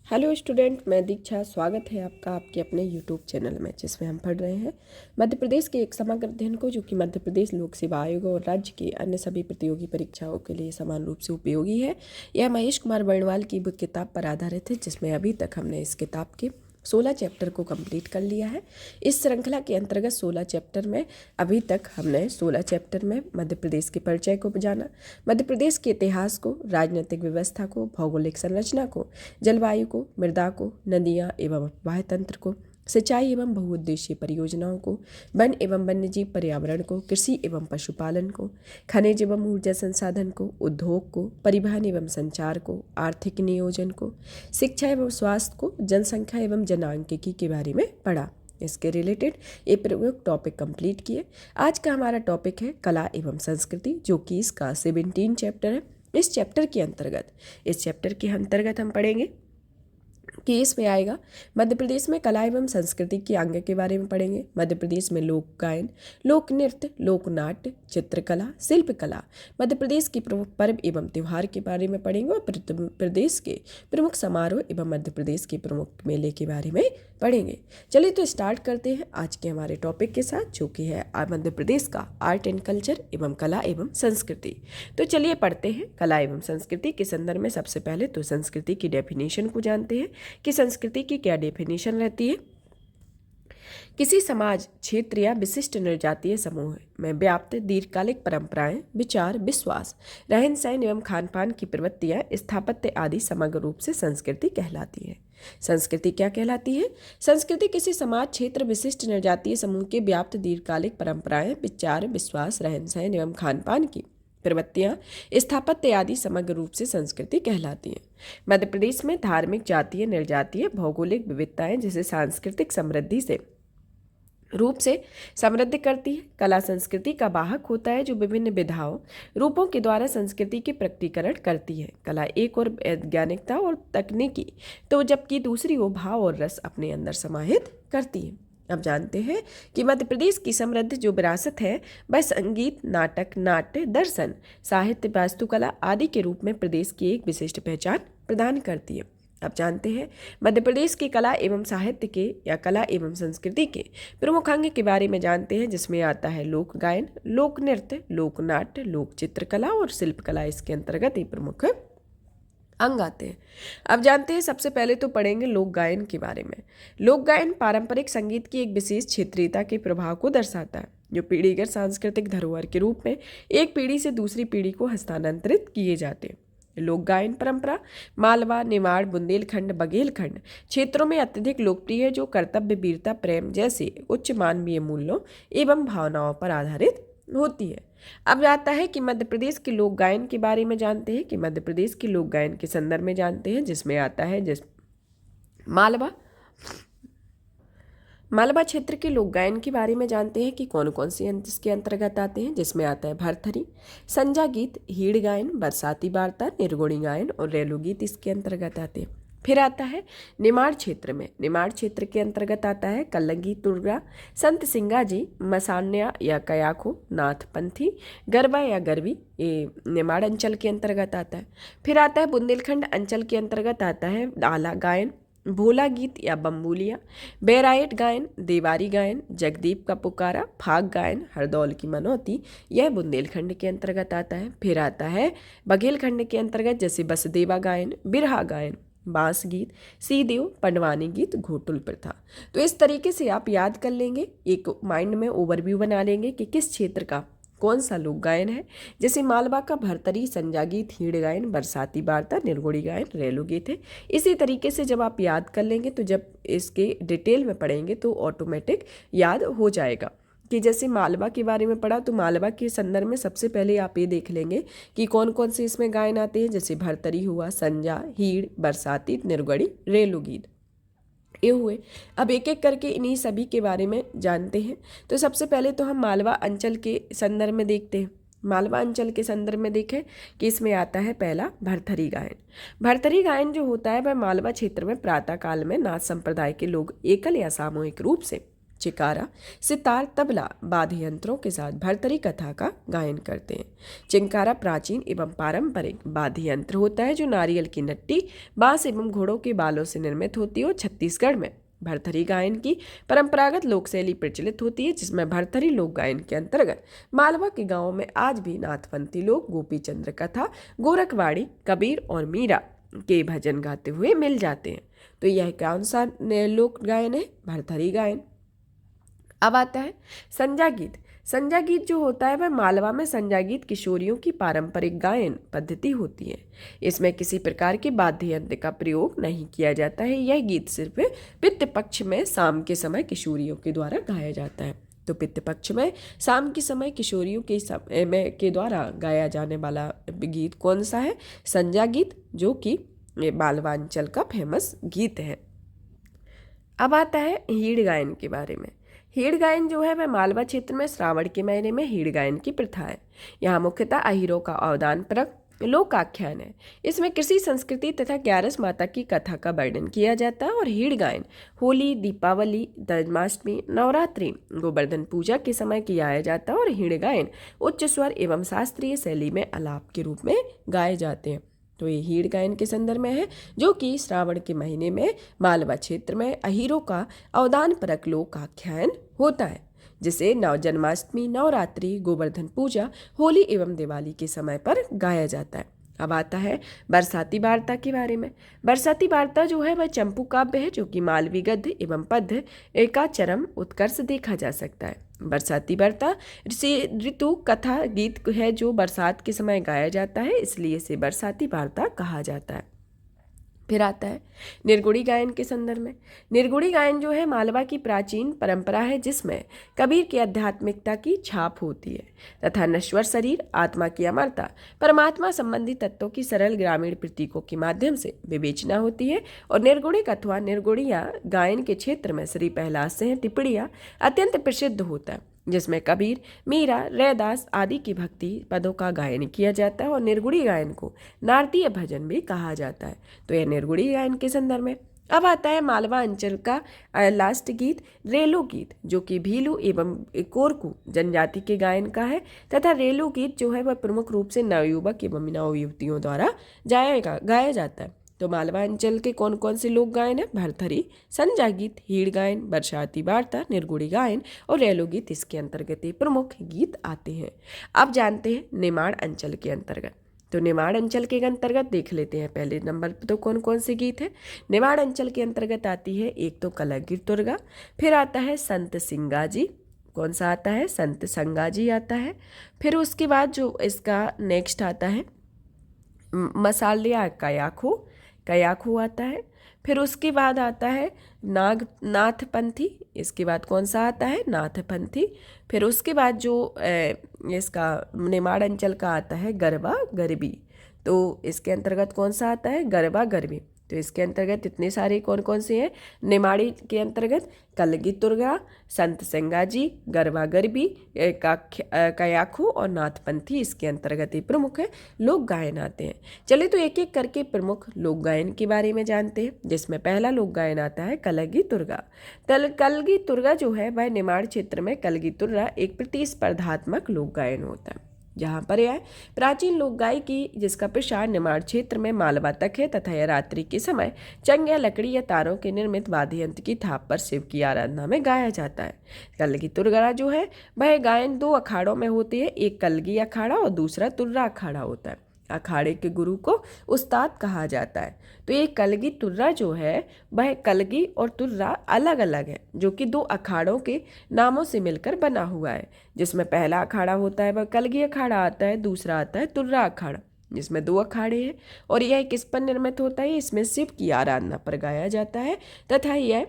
Hello student, मैं दीक्षा। स्वागत है आपका आपके अपने यूट्यूब चैनल में, जिसमें हम पढ़ रहे हैं मध्य प्रदेश के एक समग्र अध्ययन को, जो कि मध्य प्रदेश लोक सेवा आयोग और राज्य की अन्य सभी प्रतियोगी परीक्षाओं के लिए समान रूप से उपयोगी है। यह महेश कुमार वर्णवाल की बुक किताब पर आधारित है, जिसमें अभी तक हमने इस किताब के 16 चैप्टर को कंप्लीट कर लिया है। इस श्रृंखला के अंतर्गत 16 चैप्टर में अभी तक हमने 16 चैप्टर में मध्य प्रदेश के परिचय को जाना, मध्य प्रदेश के इतिहास को, राजनीतिक व्यवस्था को, भौगोलिक संरचना को, जलवायु को, मृदा को, नदियाँ एवं अपवाह तंत्र को, सिंचाई एवं बहुउद्देशीय परियोजनाओं को, वन एवं वन्यजीव पर्यावरण को, कृषि एवं पशुपालन को, खनिज एवं ऊर्जा संसाधन को, उद्योग को, परिवहन एवं संचार को, आर्थिक नियोजन को, शिक्षा एवं स्वास्थ्य को, जनसंख्या एवं जनांकिकी के बारे में पढ़ा। इसके रिलेटेड ये प्रमुख टॉपिक कंप्लीट किए। आज का हमारा टॉपिक है कला एवं संस्कृति, जो कि इसका 17 चैप्टर है। इस चैप्टर के अंतर्गत हम पढ़ेंगे कि इसमें आएगा मध्य प्रदेश में कला एवं संस्कृति की अंग के बारे में पढ़ेंगे। मध्य प्रदेश में लोक गायन, लोक नृत्य, लोक नाट्य, चित्रकला, शिल्पकला, मध्य प्रदेश के प्रमुख पर्व एवं त्यौहार के बारे में पढ़ेंगे और प्रदेश के प्रमुख समारोह एवं मध्य प्रदेश के प्रमुख मेले के बारे में पढ़ेंगे। चलिए तो स्टार्ट करते हैं आज के हमारे टॉपिक के साथ, जो कि है मध्य प्रदेश का आर्ट एंड कल्चर एवं कला एवं संस्कृति। तो चलिए पढ़ते हैं कला एवं संस्कृति के संदर्भ में। सबसे पहले तो संस्कृति की डेफिनेशन को जानते हैं कि संस्कृति की क्या डेफिनेशन रहती है। किसी समाज, क्षेत्र या विशिष्ट निर्जातीय समूह में व्याप्त दीर्घकालिक परंपराएं, विचार, विश्वास, रहन सहन एवं खान पान की प्रवृत्तियां, स्थापत्य आदि समग्र रूप से संस्कृति कहलाती है। संस्कृति क्या कहलाती है? संस्कृति किसी समाज, क्षेत्र, विशिष्ट निर्जातीय समूह के व्याप्त दीर्घकालिक परंपराएं, विचार, विश्वास, रहन सहन एवं खान पान की प्रवृत्तियां, स्थापत्य आदि समग्र रूप से संस्कृति कहलाती है। मध्य प्रदेश में धार्मिक, जातीय, निर्जातीय, भौगोलिक विविधताएं जिसे सांस्कृतिक समृद्धि से रूप से समृद्ध करती है। कला संस्कृति का वाहक होता है, जो विभिन्न विधाओं, रूपों के द्वारा संस्कृति के प्रकटीकरण करती है। कला एक और वैज्ञानिकता और तकनीकी, तो जबकि दूसरी ओर भाव और रस अपने अंदर समाहित करती है। अब जानते हैं कि मध्य प्रदेश की समृद्ध जो विरासत है वह संगीत, नाटक, नाट्य, दर्शन, साहित्य, वास्तुकला आदि के रूप में प्रदेश की एक विशिष्ट पहचान प्रदान करती है। अब जानते हैं मध्य प्रदेश की कला एवं साहित्य के या कला एवं संस्कृति के प्रमुख अंग के बारे में जानते हैं, जिसमें आता है लोक गायन, लोक नृत्य, लोक नाट्य, लोक चित्रकला और शिल्पकला। इसके अंतर्गत ये प्रमुख अंग आते हैं। अब जानते हैं, सबसे पहले तो पढ़ेंगे लोक गायन के बारे में। लोक गायन पारंपरिक संगीत की एक विशेष क्षेत्रीयता के प्रभाव को दर्शाता है, जो पीढ़ीगत सांस्कृतिक धरोहर के रूप में एक पीढ़ी से दूसरी पीढ़ी को हस्तांतरित किए जाते हैं। लोक गायन परंपरा मालवा, निमाड़, बुंदेलखंड, बघेलखंड क्षेत्रों में अत्यधिक लोकप्रिय है, जो कर्तव्य, वीरता, प्रेम जैसे उच्च मानवीय मूल्यों एवं भावनाओं पर आधारित होती है। अब आता है कि मध्य प्रदेश के लोक गायन के बारे में जानते हैं कि मध्य प्रदेश के लोक गायन के संदर्भ में जानते हैं, जिसमें आता है मालवा क्षेत्र के लोक गायन के बारे में जानते हैं कि कौन कौन से इसके अंतर्गत आते हैं, जिसमें आता है भरथरी, संजा गीत, हीड़ गायन, बरसाती वार्ता, निर्गुणी गायन और रेलू गीत इसके अंतर्गत आते हैं। फिर आता है निमाड़ क्षेत्र के अंतर्गत आता है कल्लंगी, तुर्गा, संत सिंगा जी, मसान्या या कयाखो, नाथपंथी, गरबा या गरबी, ये निमाड़ अंचल के अंतर्गत आता है। फिर आता है बुंदेलखंड अंचल के अंतर्गत आता है आला गायन, भोला गीत या बम्बूलिया, बैराइट गायन, देवारी गायन, जगदीप का पुकारा, फाग गायन, हरदौल की मनौती, यह बुंदेलखंड के अंतर्गत आता है। फिर आता है बघेलखंड के अंतर्गत, जैसे बसदेवा गायन, बिरहा गायन, बांस गीत, सीदेव, पंडवानी गीत, घोटुल प्रथा। तो इस तरीके से आप याद कर लेंगे, एक माइंड में ओवरव्यू बना लेंगे कि किस क्षेत्र का कौन सा लोक गायन है। जैसे मालवा का भरतरी, संजा गीत, हीड़ गायन, बरसाती वार्ता, निर्गुणी गायन, रेलू गीत है। इसी तरीके से जब आप याद कर लेंगे तो जब इसके डिटेल में पढ़ेंगे तो ऑटोमेटिक याद हो जाएगा। कि जैसे मालवा के बारे में पढ़ा तो मालवा के संदर्भ में सबसे पहले आप ये देख लेंगे कि कौन कौन से इसमें गायन आते हैं, जैसे भरतरी हुआ, संजा, हीड़, बरसाती, निर्गुणी, रेलू गीत, ये हुए। अब एक एक करके इन्हीं सभी के बारे में जानते हैं। तो सबसे पहले तो हम मालवा अंचल के संदर्भ में देखते हैं। मालवा अंचल के संदर्भ में देखें कि इसमें आता है पहला भरथरी गायन। भरथरी गायन जो होता है वह मालवा क्षेत्र में प्रातः काल में नाथ संप्रदाय के लोग एकल या सामूहिक रूप से चिकारा, सितार, तबला, वाद्य यंत्रों के साथ भरथरी कथा का गायन करते हैं। चिंकारा प्राचीन एवं पारंपरिक वाद्य यंत्र होता है जो नारियल की नट्टी, बांस एवं घोड़ों के बालों से निर्मित होती है और छत्तीसगढ़ में भरथरी गायन की परंपरागत लोक शैली प्रचलित होती है, जिसमें भरथरी लोक गायन के अंतर्गत मालवा के गांवों में आज भी नाथपंथी लोग गोपी चंद्र कथा, गोरखवाड़ी, कबीर और मीरा के भजन गाते हुए मिल जाते हैं। तो यह कौन सा लोक गायन है? भरथरी गायन। अब आता है संजा गीत। संजा गीत जो होता है वह मालवा में संजा गीत किशोरियों की पारंपरिक गायन पद्धति होती है। इसमें किसी प्रकार के वाद्य यंत्र का प्रयोग नहीं किया जाता है। यह गीत सिर्फ पितृ पक्ष में शाम के समय किशोरियों के द्वारा गाया जाता है। तो पितृ पक्ष में शाम के समय किशोरियों के समय में के द्वारा गाया जाने वाला गीत कौन सा है? संजा गीत, जो कि मालवांचल का फेमस गीत है। अब आता है हीड़ गायन के बारे में। हीड़ गायन जो है वह मालवा क्षेत्र में श्रावण के महीने में हीड़ गायन की प्रथा है। यहाँ मुख्यतः अहीरों का अवदान परक लोक आख्यान है। इसमें कृषि संस्कृति तथा ग्यारस माता की कथा का वर्णन किया जाता है और हीड़ गायन होली, दीपावली, जन्माष्टमी, नवरात्रि, गोवर्धन पूजा के समय किया जाता है और हीड़ गायन उच्च स्वर एवं शास्त्रीय शैली में आलाप के रूप में गाए जाते हैं। तो ये हीड़ गायन के संदर्भ में है, जो कि श्रावण के महीने में मालवा क्षेत्र में अहीरों का अवदान परक लोक आख्यान होता है, जिसे जन्माष्टमी, नवरात्रि, गोवर्धन पूजा, होली एवं दिवाली के समय पर गाया जाता है। अब आता है बरसाती वार्ता के बारे में। बरसाती वार्ता जो है वह चंपू काव्य है, जो कि मालवी गद्य एवं पद्य का चरम उत्कर्ष देखा जा सकता है। बरसाती वार्ता ऋतु कथा गीत है जो बरसात के समय गाया जाता है, इसलिए इसे बरसाती वार्ता कहा जाता है। फिर आता है निर्गुड़ी गायन के संदर्भ में। निर्गुड़ी गायन जो है मालवा की प्राचीन परंपरा है, जिसमें कबीर की आध्यात्मिकता की छाप होती है तथा नश्वर शरीर, आत्मा की अमरता, परमात्मा संबंधी तत्वों की सरल ग्रामीण प्रतीकों के माध्यम से विवेचना होती है। और निर्गुणिक अथवा निर्गुणिया गायन के क्षेत्र में श्री प्रहलाद सिंह टिप्पणियाँ अत्यंत प्रसिद्ध होता है, जिसमें कबीर, मीरा, रैदास आदि की भक्ति पदों का गायन किया जाता है और निर्गुड़ी गायन को नारदीय भजन भी कहा जाता है। तो यह निर्गुड़ी गायन के संदर्भ में। अब आता है मालवा अंचल का लास्ट गीत रेलो गीत, जो कि भीलू एवं कोरकू जनजाति के गायन का है तथा रेलो गीत जो है वह प्रमुख रूप से नवयुवक एवं नवयुवतियों द्वारा गाया जाता है। तो मालवा अंचल के कौन कौन से लोक गायन है? भरथरी, संजा गीत, हीड़ गायन, बरसाती वार्ता, निर्गुड़ी गायन और रेलो गीत इसके अंतर्गत ये प्रमुख गीत आते हैं। अब जानते हैं निमाड़ अंचल के अंतर्गत। तो निमाड़ अंचल के अंतर्गत देख लेते हैं पहले नंबर पर तो कौन कौन से गीत हैं। निमाड़ अंचल के अंतर्गत आती है एक तो कलगी तुर्गा, फिर आता है संत सिंगाजी। कौन सा आता है? संत संगाजी आता है। फिर उसके बाद जो इसका नेक्स्ट आता है मसालिया कयाखू आता है। फिर उसके बाद आता है नाथपंथी। इसके बाद कौन सा आता है? नाथपंथी। फिर उसके बाद जो इसका निमाड़ अंचल का आता है गरबा गरबी। तो इसके अंतर्गत कौन सा आता है? गरबा गरबी। तो इसके अंतर्गत इतने सारे कौन कौन से हैं? निमाड़ी के अंतर्गत कलगी तुर्गा, संत संगाजी, गरबा गरबी, कयाखू और नाथपंथी इसके अंतर्गत ही प्रमुख है लोक गायन आते हैं। चलिए तो एक एक करके प्रमुख लोक गायन के बारे में जानते हैं, जिसमें पहला लोक गायन आता है कलगी तुर्गा। कलगी तुर्गा जो है वह निमाड़ क्षेत्र में कलगी तुर्गा एक प्रतिस्पर्धात्मक लोक गायन होता है, जहाँ पर यह प्राचीन लोक गायकी जिसका प्रसार निमाड़ क्षेत्र में मालवा तक है तथा यह रात्रि के समय चंग या लकड़ी या तारों के निर्मित वाद्य यंत्र की थाप पर शिव की आराधना में गाया जाता है। कलगी तुर्गा जो है वह गायन दो अखाड़ों में होती है, एक कलगी अखाड़ा और दूसरा तुर्रा अखाड़ा होता है। अखाड़े के गुरु को उस्ताद कहा जाता है। तो ये कलगी तुर्रा जो है वह कलगी और तुर्रा अलग अलग है, जो कि दो अखाड़ों के नामों से मिलकर बना हुआ है, जिसमें पहला अखाड़ा होता है वह कलगी अखाड़ा आता है, दूसरा आता है तुर्रा अखाड़ा, जिसमें दो अखाड़े हैं। और यह किस पर निर्मित होता है? इसमें शिव की आराधना पर गाया जाता है तथा यह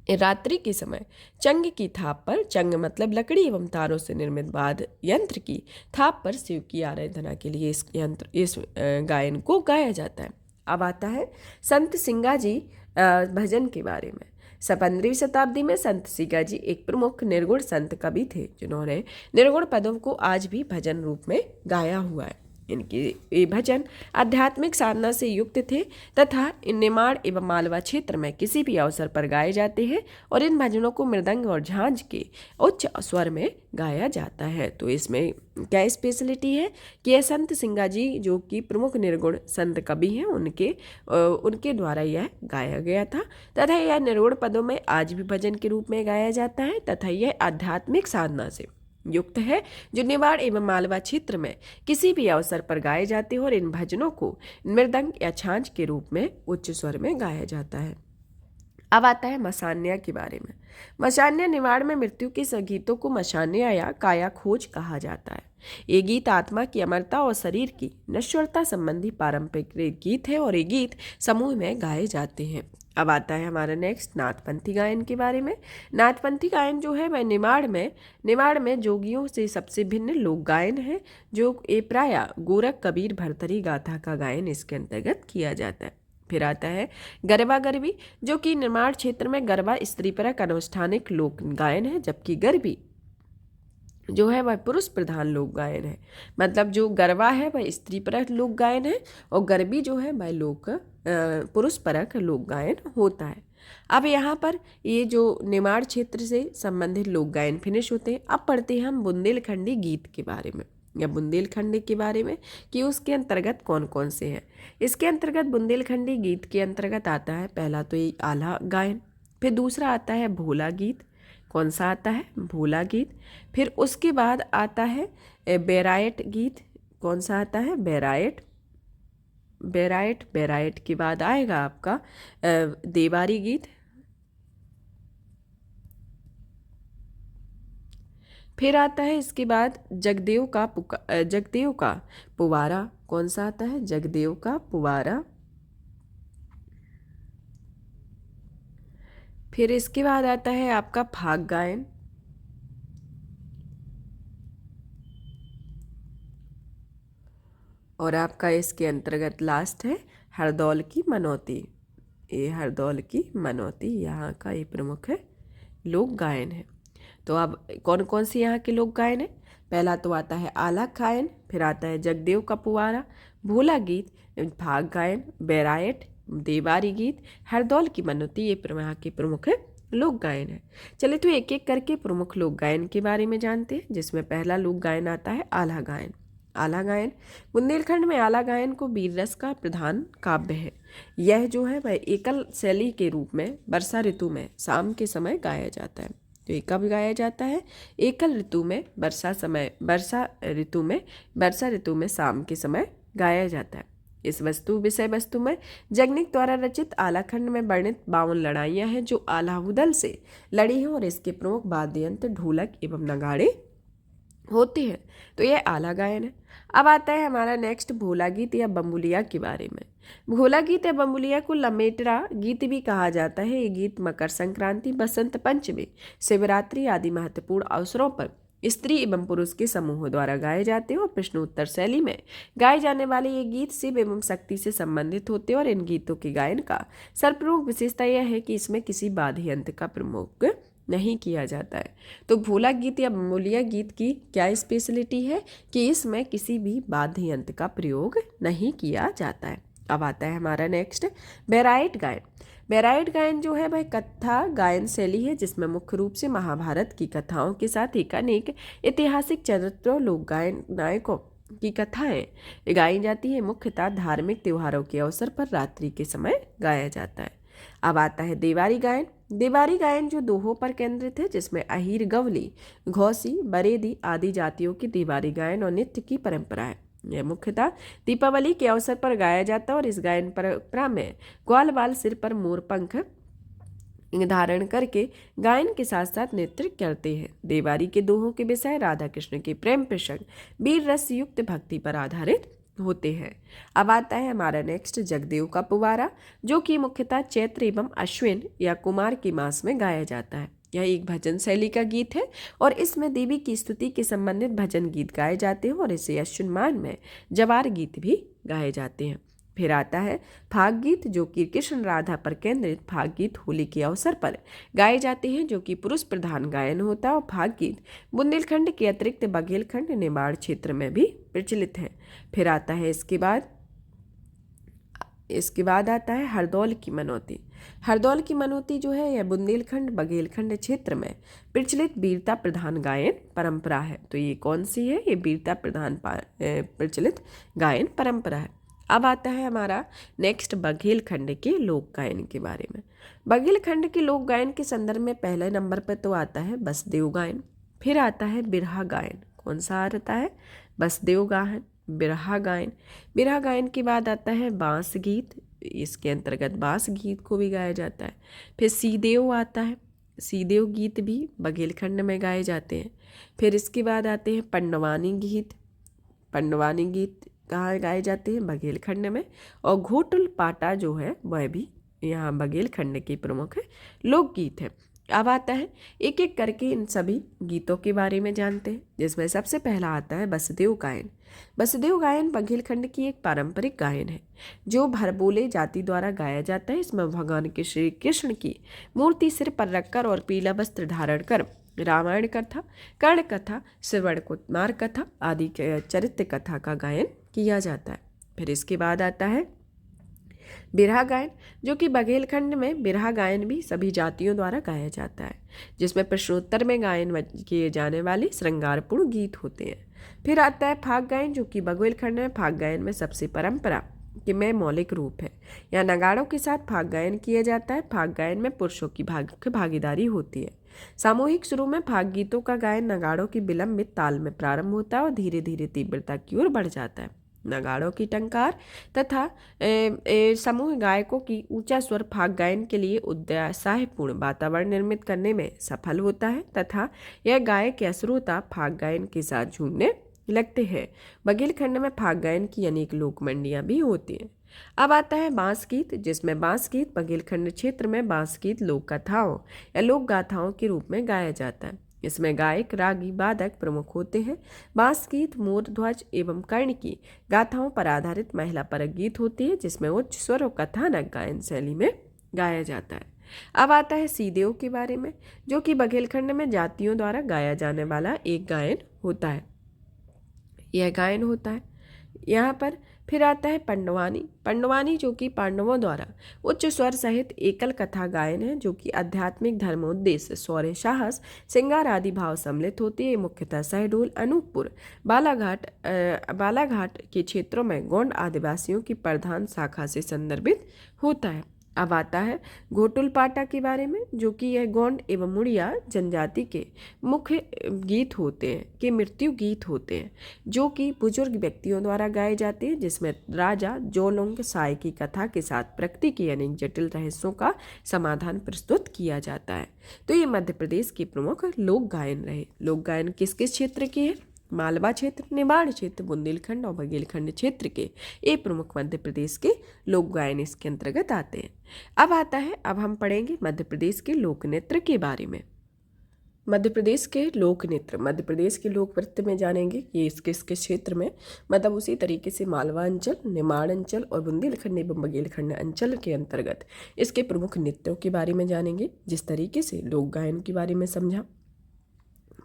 रात्रि के समय चंग की थाप पर, चंग मतलब लकड़ी एवं तारों से निर्मित वाद्य यंत्र की थाप पर शिव की आराधना के लिए इस गायन को गाया जाता है। अब आता है संत सिंगाजी भजन के बारे में। 15वीं शताब्दी में संत सिंगाजी एक प्रमुख निर्गुण संत कवि थे, जिन्होंने निर्गुण पदों को आज भी भजन रूप में गाया हुआ है। इनके ये भजन आध्यात्मिक साधना से युक्त थे तथा इन निमाड़ एवं मालवा क्षेत्र में किसी भी अवसर पर गाए जाते हैं और इन भजनों को मृदंग और झांझ के उच्च स्वर में गाया जाता है। तो इसमें क्या स्पेशलिटी है कि यह संत सिंगा जी जो कि प्रमुख निर्गुण संत कवि हैं उनके द्वारा यह गाया गया था तथा यह निर्गुण पदों में आज भी भजन के रूप में गाया जाता है तथा यह आध्यात्मिक साधना से युक्त है जो निवाड़ एवं मालवा क्षेत्र में किसी भी अवसर पर गाए जाते हैं और इन भजनों को मृदंग या छांछ के रूप में उच्च स्वर में गाया जाता है। अब आता है मसान्या के बारे में। मसान्या निवाड़ में मृत्यु के गीतों को मसान्या या काया खोज कहा जाता है। ये गीत आत्मा की अमरता और शरीर की नश्वरता संबंधी पारंपरिक गीत है और ये गीत समूह में गाए जाते हैं। अब आता है हमारा नेक्स्ट नाथपंथी गायन के बारे में। नाथपंथी गायन जो है वह निमाड़ में जोगियों से सबसे भिन्न लोक गायन है जो ये प्राय गोरख कबीर भरतरी गाथा का गायन इसके अंतर्गत किया जाता है। फिर आता है गरबा गरबी जो कि निर्माण क्षेत्र में गरबा स्त्रीपरक अनुष्ठानिक लोक गायन है जबकि गरबी जो है वह पुरुष प्रधान लोक गायन है। मतलब जो गरबा है वह स्त्री परक लोक गायन है और गरबी जो है वह पुरुष परक लोक गायन होता है। अब यहाँ पर ये जो निमाड़ क्षेत्र से संबंधित लोक गायन फिनिश होते हैं। अब पढ़ते हैं हम बुंदेलखंडी गीत के बारे में या बुंदेलखंडी के बारे में कि उसके अंतर्गत कौन कौन से हैं। इसके अंतर्गत बुंदेलखंडी गीत के अंतर्गत आता है पहला तो ये आला गायन, फिर दूसरा आता है भोला गीत। कौन सा आता है? भोला गीत। फिर उसके बाद आता है बैरायट गीत। कौन सा आता है? बैरायट के बाद आएगा आपका देवारी गीत। फिर आता है इसके बाद जगदेव का पुवारा। कौन सा आता है? जगदेव का पुवारा। फिर इसके बाद आता है आपका फाग गायन। और आपका इसके अंतर्गत लास्ट है हरदौल की मनौती। ये हरदौल की मनौती यहाँ का ये प्रमुख है लोक गायन है। तो अब कौन कौन से यहाँ के लोक गायन है? पहला तो आता है आला गायन, फिर आता है जगदेव का पुवारा, भोला गीत, फाग गायन, बैरायट, देवारी गीत, हरदौल की मनौती। ये यहाँ के प्रमुख लोक गायन है। चलिए तो एक एक करके प्रमुख लोक गायन के बारे में जानते हैं, जिसमें पहला लोक गायन आता है आला गायन। आला गायन बुंदेलखंड में आला गायन को वीर रस का प्रधान काव्य है। यह जो है वह एकल शैली के रूप में वर्षा ऋतु में शाम के समय गाया जाता है। तो ये कब गाया जाता है? एकल ऋतु में वर्षा ऋतु में शाम के समय गाया जाता है। इस विषय वस्तु में जगनिक द्वारा रचित आलाखंड में वर्णित 52 लड़ाइयाँ हैं जो आलाहुदल से लड़ी हैं और इसके प्रमुख वाद्य यंत्र ढोलक एवं नगाड़े होते हैं। तो यह आला गायन है। अब आता है हमारा नेक्स्ट भोला गीत या बम्बुलिया के बारे में। भोला गीत या बम्बुलिया को लमेटरा गीत भी कहा जाता है। ये गीत मकर संक्रांति, बसंत पंचमी, शिवरात्रि आदि महत्वपूर्ण अवसरों पर स्त्री एवं पुरुष के समूहों द्वारा गाए जाते हैं और प्रश्नोत्तर शैली में गाए जाने वाले ये गीत शिव एवं शक्ति से संबंधित होते हैं। और इन गीतों के गायन का सर्वप्रमुख विशेषता यह है कि इसमें किसी वाद्य यंत्र का प्रयोग नहीं किया जाता है। तो भोला गीत या बम्बुलिया गीत की क्या स्पेशलिटी है कि इसमें किसी भी वाद्य यंत्र का प्रयोग नहीं किया जाता है। अब आता है हमारा नेक्स्ट बैरायट गायन। बैरायट गायन जो है वह कथा गायन शैली है जिसमें मुख्य रूप से महाभारत की कथाओं के साथ एक अनेक ऐतिहासिक चरित्रों, लोक गायन नायकों की कथाएं गाई जाती है। मुख्यतः धार्मिक त्योहारों के अवसर पर रात्रि के समय गाया जाता है। अब आता है देवारी गायन। देवारी गायन जो दोहों पर केंद्रित है जिसमें अहीर, गवली, घौसी, बरेदी आदि जातियों की देवारी गायन और नृत्य की परंपरा है। यह मुख्यतः दीपावली के अवसर पर गाया जाता है और इस गायन परंपरा में ग्वाल बाल सिर पर मोर पंख धारण करके गायन के साथ साथ नृत्य करते हैं। देवारी के दोहों के विषय राधा कृष्ण के प्रेम प्रसंग, वीर रस युक्त भक्ति पर आधारित होते हैं। अब आता है हमारा नेक्स्ट जगदेव का पुवारा जो कि मुख्यतः चैत्र एवं अश्विन या कुमार के मास में गाया जाता है। यह एक भजन शैली का गीत है और इसमें देवी की स्तुति के संबंधित भजन गीत गाए जाते हैं और इसे अश्विन मास में जवार गीत भी गाए जाते हैं। फिर आता है फाग गीत, जो कि कृष्ण राधा पर केंद्रित फाग गीत होली के अवसर पर गाए जाते हैं, जो कि पुरुष प्रधान गायन होता है। और फाग गीत बुंदेलखंड के अतिरिक्त बघेलखंड, निमाड़ क्षेत्र में भी प्रचलित है। फिर आता है इसके बाद आता है हरदौल की मनौती। हरदौल की मनौती जो है यह बुंदेलखंड बघेलखंड क्षेत्र में प्रचलित वीरता प्रधान गायन परंपरा है। तो ये कौन सी है? ये वीरता प्रधान प्रचलित गायन परंपरा है। अब आता है हमारा नेक्स्ट बघेलखंड के लोक गायन के बारे में। बघेलखंड के लोक गायन के संदर्भ में पहले नंबर पर तो आता है बसदेव गायन, फिर आता है बिरहा गायन। कौन सा आता है? बसदेव गायन, बिरहा गायन। बिरहा गायन के बाद आता है बांस गीत, इसके अंतर्गत बांस गीत को भी गाया जाता है। फिर सीदेव आता है, सीदेव गीत भी बघेलखंड में गाए जाते हैं। फिर इसके बाद आते हैं पंडवानी गीत। पंडवानी गीत कहाँ गाए जाते हैं? बघेलखंड में। और घोटुल पाटा जो है वह भी यहाँ बघेलखंड की प्रमुख लोकगीत है। अब आता है एक एक करके इन सभी गीतों के बारे में जानते हैं, जिसमें सबसे पहला आता है बसदेव गायन। बसदेव गायन बघेलखंड की एक पारंपरिक गायन है जो भरबोले जाति द्वारा गाया जाता है। इसमें भगवान के श्री कृष्ण की मूर्ति सिर पर रखकर और पीला वस्त्र धारण कर रामायण कथा, कर्ण कथा, श्रवण कुमार कथा आदि चरित्र कथा का गायन किया जाता है। फिर इसके बाद आता है बिरहा गायन, जो कि बघेलखंड में बिरहा गायन भी सभी जातियों द्वारा गाया जाता है, जिसमें प्रश्नोत्तर में गायन किए जाने वाले श्रृंगारपूर्ण गीत होते हैं। फिर आता है फाग गायन, जो कि बघेलखंड में फाग गायन में सबसे परंपरा कि में मौलिक रूप है। यहाँ नगाड़ों के साथ फाग गायन किया जाता है। फाग गायन में पुरुषों की भागीदारी होती है। सामूहिक शुरू में फाग गीतों का गायन नगाड़ों की विलंबित ताल में प्रारंभ होता है और धीरे धीरे तीव्रता की ओर बढ़ जाता है। नगाड़ों की टंकार तथा समूह गायकों की ऊंचा स्वर फाग गायन के लिए उत्साहपूर्ण वातावरण निर्मित करने में सफल होता है तथा यह गायक या श्रोता फाग गायन के साथ झूमने लगते हैं। बघेलखंड में फाग गायन की अनेक लोक मंडियां भी होती हैं। अब आता है बांस गीत, जिसमें बांस गीत बघेलखंड क्षेत्र में बांस गीत लोक कथाओं या लोक गाथाओं के रूप में गाया जाता है। इसमें गायक, रागी, वादक प्रमुख होते हैं। बांस गीत मोर ध्वज एवं कर्ण की गाथाओं पर आधारित महिला परक गीत होती है, जिसमें उच्च स्वर और कथानक गायन शैली में गाया जाता है। अब आता है सीदेव के बारे में, जो कि बघेलखंड में जातियों द्वारा गाया जाने वाला एक गायन होता है। यह गायन होता है यहाँ पर। फिर आता है पंडवानी। पंडवानी जो कि पांडवों द्वारा उच्च स्वर सहित एकल कथा गायन है, जो कि आध्यात्मिक धर्मोद्देश्य, शौर्य, साहस, श्रृंगार आदि भाव सम्मिलित होती है। मुख्यतः शहडोल, अनूपपुर, बालाघाट के क्षेत्रों में गोंड आदिवासियों की प्रधान शाखा से संदर्भित होता है। अब आता है घोटुल पाटा के बारे में, जो कि यह गोंड एवं मुड़िया जनजाति के मुख्य गीत होते हैं कि मृत्यु गीत होते हैं, जो कि बुजुर्ग व्यक्तियों द्वारा गाए जाते हैं, जिसमें राजा जोलोंग साय की कथा के साथ प्रकृति के अनेक जटिल रहस्यों का समाधान प्रस्तुत किया जाता है। तो ये मध्य प्रदेश के प्रमुख लोक गायन रहे। लोक गायन किस किस क्षेत्र के हैं? मालवा क्षेत्र, निमाड़ क्षेत्र, बुंदेलखंड और बघेलखंड क्षेत्र के ये प्रमुख मध्य प्रदेश के लोक गायन इसके अंतर्गत आते हैं। अब हम पढ़ेंगे मध्य प्रदेश के लोक नृत्य के बारे में। मध्य प्रदेश के लोक नृत्य, मध्य प्रदेश के लोक नृत्य में जानेंगे कि किस किस क्षेत्र में, मतलब उसी तरीके से मालवा अंचल, निमाड़ अंचल और बुंदेलखंड एवं बघेलखंड अंचल के अंतर्गत इसके प्रमुख नृत्यों के बारे में जानेंगे, जिस तरीके से लोक गायन के बारे में समझा।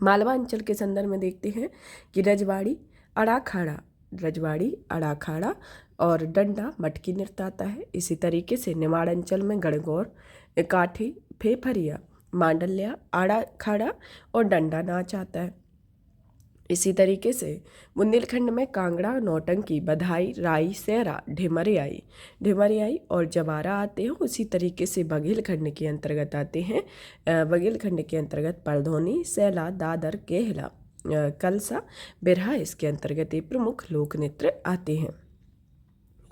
मालवा अंचल के संदर्भ में देखते हैं कि रजवाड़ी, अड़ाखाड़ा और डंडा मटकी नृत्य आता है। इसी तरीके से निमाड़ अंचल में गणगौर, काठी, फेफरिया, मांडल्या, अड़ाखाड़ा और डंडा नाच आता है। इसी तरीके से बुंदेलखंड में कांगड़ा, नौटंकी, बधाई, राई, सेरा, ढिमरियाई और जवारा आते हैं। उसी तरीके से बघेलखंड के अंतर्गत आते हैं, बघेलखंड के अंतर्गत परधोनी, सैला, दादर, केहला, कलसा, बिरहा इसके अंतर्गत ये प्रमुख लोक नृत्य आते हैं।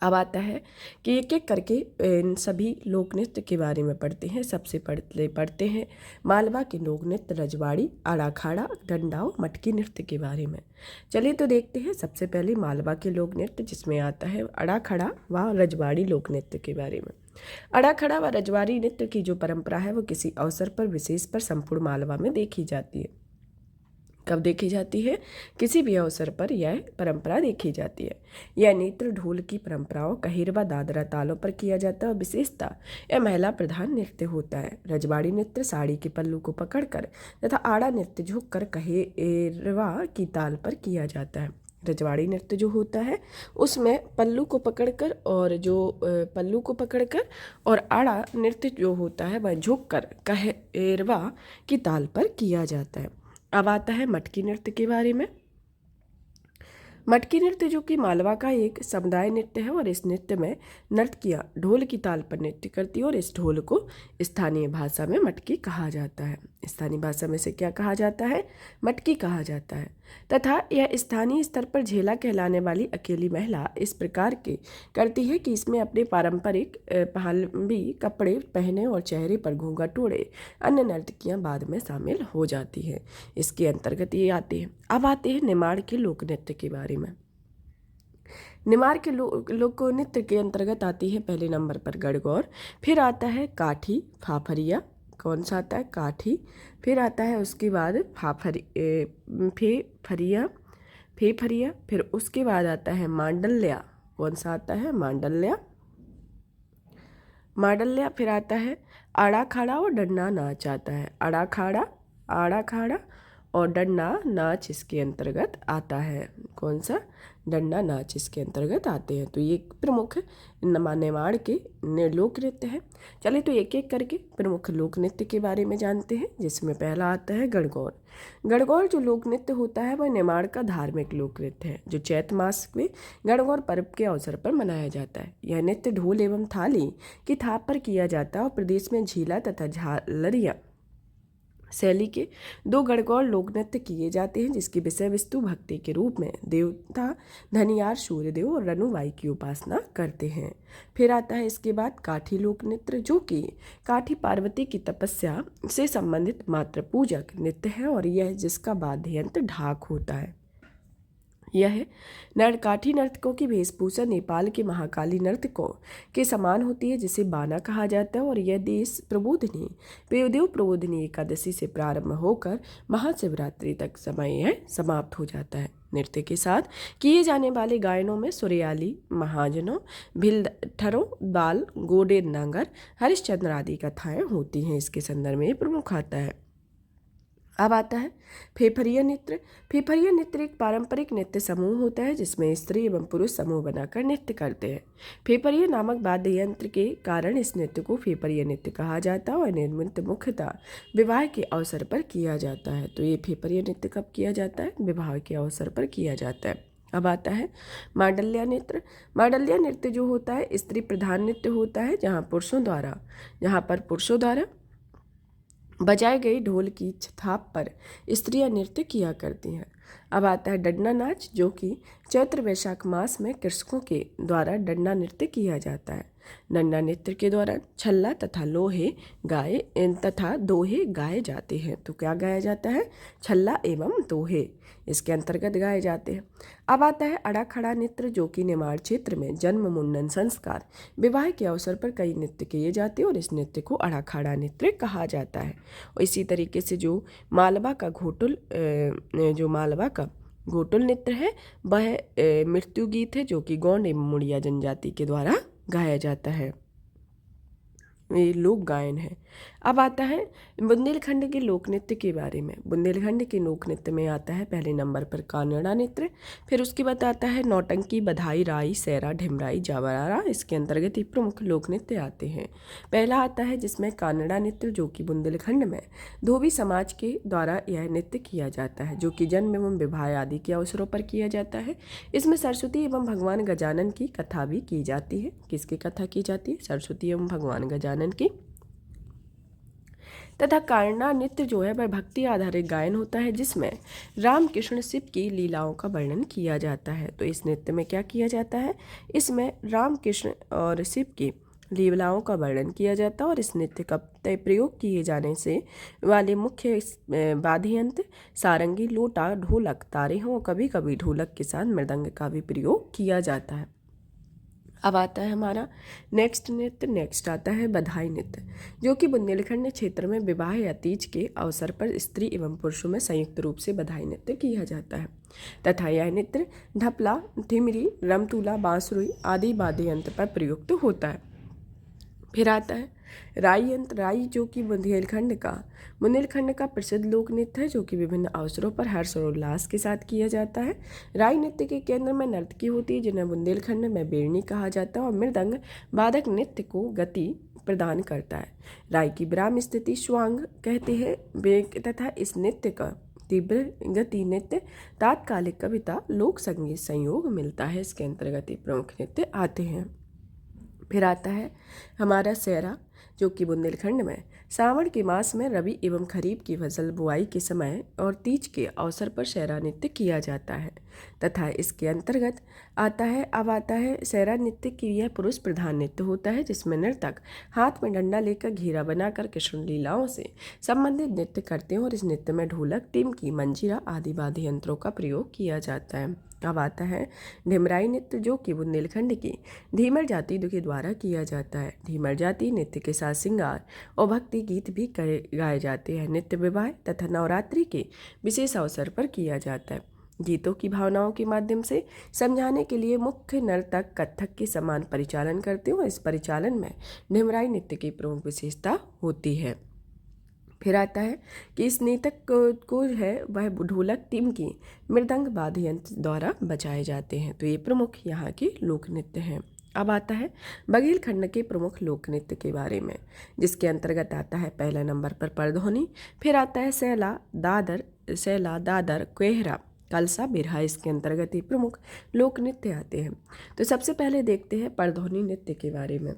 अब आता है कि एक एक करके इन सभी लोक नृत्य के बारे में पढ़ते हैं। सबसे पढ़ते हैं मालवा के लोक नृत्य रजवाड़ी, अड़ाखाड़ा, डंडा और मटकी नृत्य के बारे में। चलिए तो देखते हैं सबसे पहले मालवा के लोक नृत्य, जिसमें आता है अड़ाखाड़ा व रजवाड़ी लोक नृत्य के बारे में। अड़ाखाड़ा व रजवाड़ी नृत्य की जो परंपरा है वो किसी अवसर पर, विशेष पर संपूर्ण मालवा में देखी जाती है। कब देखी जाती है? किसी भी अवसर पर यह परंपरा देखी जाती है। यह नृत्य ढोल की परंपराओं कहिरवा दादरा तालों पर किया जाता है और विशेषता यह महिला प्रधान नृत्य होता है। रजवाड़ी नृत्य साड़ी के पल्लू को पकड़कर तथा आड़ा नृत्य झुककर कहिरवा की ताल पर किया जाता है। रजवाड़ी नृत्य जो होता है उसमें पल्लू को पकड़कर और आड़ा नृत्य जो होता है वह झुककर कहिरवा की ताल पर किया जाता है। अब आता है मटकी नृत्य के बारे में। मटकी नृत्य जो कि मालवा का एक समुदाय नृत्य है और इस नृत्य में नर्तकियाँ ढोल की ताल पर नृत्य करती है और इस ढोल को स्थानीय भाषा में मटकी कहा जाता है। स्थानीय भाषा में से क्या कहा जाता है? मटकी कहा जाता है। तथा यह स्थानीय स्तर पर झेला कहलाने वाली अकेली महिला इस प्रकार के करती है कि इसमें अपने पारंपरिक पहलवी कपड़े पहने और चेहरे पर घूंघट ओढ़े अन्य नर्तकियाँ बाद में शामिल हो जाती है। इसके अंतर्गत ये आते हैं। अब आते हैं निमाड़ के लोक नृत्य के बारे में। निमाड़ के लोक नृत्य के अंतर्गत आती है पहले नंबर पर गणगौर, फिर आता है काठी फाफरिया। कौन सा आता है? काठी। फिर आता है उसके बाद फेफरिया। फिर उसके बाद आता है मांडल्या। कौन सा आता है? मांडल्या। फिर आता है आड़ा खाड़ा और डंडा नाच आता है। आड़ा खाड़ा और डंडा नाच इसके अंतर्गत आता है। कौन सा? डंडा नाच इसके अंतर्गत आते हैं। तो ये प्रमुख निमाड़ के लोक नृत्य है। चलिए तो एक एक करके प्रमुख लोक नृत्य के बारे में जानते हैं, जिसमें पहला आता है गणगौर। गणगौर जो लोक नृत्य होता है वह निमाड़ का धार्मिक लोक नृत्य है जो चैत मास में गणगौर पर्व के अवसर पर मनाया जाता है। यह नृत्य ढोल एवं थाली की थाप पर किया जाता है और प्रदेश में झीला तथा झालरिया शैली के 2 गणगौर लोक नृत्य किए जाते हैं, जिसकी विषय वस्तु भक्ति के रूप में देवता धनियार सूर्यदेव और रनुबाई की उपासना करते हैं। फिर आता है इसके बाद काठी लोक नृत्य, जो कि काठी पार्वती की तपस्या से संबंधित मात्र पूजक नृत्य है और यह जिसका वाद्य यंत्र ढाक होता है। यह काठी नर्तकों की वेशभूषा नेपाल के महाकाली नर्तकों के समान होती है, जिसे बाना कहा जाता है और यह देव प्रबोधिनी एकादशी से प्रारंभ होकर महाशिवरात्रि तक समय यह समाप्त हो जाता है। नृत्य के साथ किए जाने वाले गायनों में सुरयाली, महाजनों, भिलठरों, बाल, गोडे नांगर, हरिश्चंद्र आदि कथाएं होती हैं। इसके संदर्भ में प्रमुख आता है। अब आता है फेफरिया नृत्य। फेफरिया नृत्य एक पारंपरिक नृत्य समूह होता है जिसमें स्त्री एवं पुरुष समूह बनाकर नृत्य करते हैं। फेफरिया नामक वाद्य यंत्र के कारण इस नृत्य को फेफरिया नृत्य कहा जाता है और निर्मित मुख्यतः विवाह के अवसर पर किया जाता है। तो ये फेफरिया नृत्य कब किया जाता है? विवाह के अवसर पर किया जाता है। अब आता है मांडल्या नृत्य। मांडल्या नृत्य जो होता है स्त्री प्रधान नृत्य होता है, जहाँ पर पुरुषों द्वारा बजाए गई ढोल की थाप पर स्त्रियां नृत्य किया करती हैं। अब आता है डंडा नाच, जो कि चैत्र वैशाख मास में कृषकों के द्वारा डंडा नृत्य किया जाता है। डंडा नृत्य के दौरान छल्ला तथा दोहे गाए जाते हैं। तो क्या गाया जाता है? छल्ला एवं दोहे इसके अंतर्गत गाए जाते हैं। अब आता है अड़ा खड़ा नृत्य, जो कि निमाड़ क्षेत्र में जन्म, मुंडन, संस्कार, विवाह के अवसर पर कई नृत्य किए जाते हैं और इस नृत्य को अड़ा खड़ा नृत्य कहा जाता है। और इसी तरीके से जो मालवा का घोटुल नृत्य है वह मृत्यु गीत है, जो कि गौंड एवं मुड़िया जनजाति के द्वारा गाया जाता है। ये लोक गायन है। अब आता है बुंदेलखंड के लोक नृत्य के बारे में। बुंदेलखंड के लोक नृत्य में आता है पहले नंबर पर कानड़ा नृत्य, फिर उसके बाद आता है नौटंकी, बधाई, राई, सैरा, ढिमराई, जावरारा। इसके अंतर्गत ही प्रमुख लोक नृत्य आते हैं। पहला आता है जिसमें कानड़ा नृत्य, जो कि बुंदेलखंड में धोबी समाज के द्वारा यह नृत्य किया जाता है, जो कि जन्म एवं विवाह आदि के अवसरों पर किया जाता है। इसमें सरस्वती एवं भगवान गजानन की कथा भी की जाती है। किसकी कथा की जाती है? सरस्वती एवं भगवान गजानन की। तथा कारणा नृत्य जो है वह भक्ति आधारित गायन होता है, जिसमें राम कृष्ण शिव की लीलाओं का वर्णन किया जाता है। तो इस नृत्य में क्या किया जाता है? इसमें राम कृष्ण और शिव की लीलाओं का वर्णन किया जाता है और इस नृत्य का प्रयोग किए जाने से वाले मुख्य वाद्य यंत्र सारंगी, लोटा, ढोलक, तारे हों, कभी कभी ढोलक के साथ मृदंग का भी प्रयोग किया जाता है। अब आता है हमारा नेक्स्ट नृत्य। नेक्स्ट आता है बधाई नृत्य, जो कि बुंदेलखंड क्षेत्र में विवाह या तीज के अवसर पर स्त्री एवं पुरुषों में संयुक्त रूप से बधाई नृत्य किया जाता है तथा यह नृत्य ढपला, ठिमरी, रमतुला, बांसुरी आदि वाद्य यंत्र पर प्रयुक्त होता है। फिर आता है राई यंत्र। राई जो कि बुंदेलखंड का प्रसिद्ध लोक नृत्य है, जो कि विभिन्न अवसरों पर हर्ष और उल्लास के साथ किया जाता है। राई नृत्य के केंद्र में नर्तकी होती है, जिन्हें बुंदेलखंड में बेड़नी कहा जाता है, और मृदंग वादक नृत्य को गति प्रदान करता है। राई की विराम स्थिति स्वांग कहते हैं वेग तथा इस नृत्य का तीव्र गति नृत्य, तात्कालिक कविता, लोक संगीत संयोग मिलता है। इसके अंतर्गत प्रमुख नृत्य आते हैं। फिर आता है हमारा सेहरा, जो कि बुंदेलखंड में सावन के मास में रबी एवं खरीफ की फसल बुआई के समय और तीज के अवसर पर सेहरा नृत्य किया जाता है तथा इसके अंतर्गत आता है सेहरा नृत्य की यह पुरुष प्रधान नृत्य होता है, जिसमें नर्तक हाथ में डंडा लेकर घेरा बनाकर कृष्ण लीलाओं से संबंधित नृत्य करते हैं और इस नृत्य में ढोलक, टिमकी, मंजीरा आदि वाद्य यंत्रों का प्रयोग किया जाता है। अब आता है ढिमराई नृत्य, जो कि बुंदेलखंड की धीमर जाति के द्वारा किया जाता है। धीमर जाति नृत्य के साथ श्रृंगार और भक्ति गीत भी गाए जाते हैं। नृत्य विवाह तथा नवरात्रि के विशेष अवसर पर किया जाता है। गीतों की भावनाओं के माध्यम से समझाने के लिए मुख्य नर्तक कथक के समान परिचालन करते हैं और इस परिचालन में ढिमराई नृत्य की प्रमुख विशेषता होती है। फिर आता है कि इस नृत्य को है वह ढोलक, टिमकी, मृदंग वाद्य यंत्र द्वारा बजाए जाते हैं। तो ये प्रमुख यहाँ के लोक नृत्य हैं। अब आता है बघेलखंड के प्रमुख लोक नृत्य के बारे में, जिसके अंतर्गत आता है पहला नंबर पर परधोनी, फिर आता है सैला, दादर, कोहरा, कलसा, बिरहा। इसके अंतर्गत ही प्रमुख लोक नृत्य आते हैं। तो सबसे पहले देखते हैं परधोनी नृत्य के बारे में,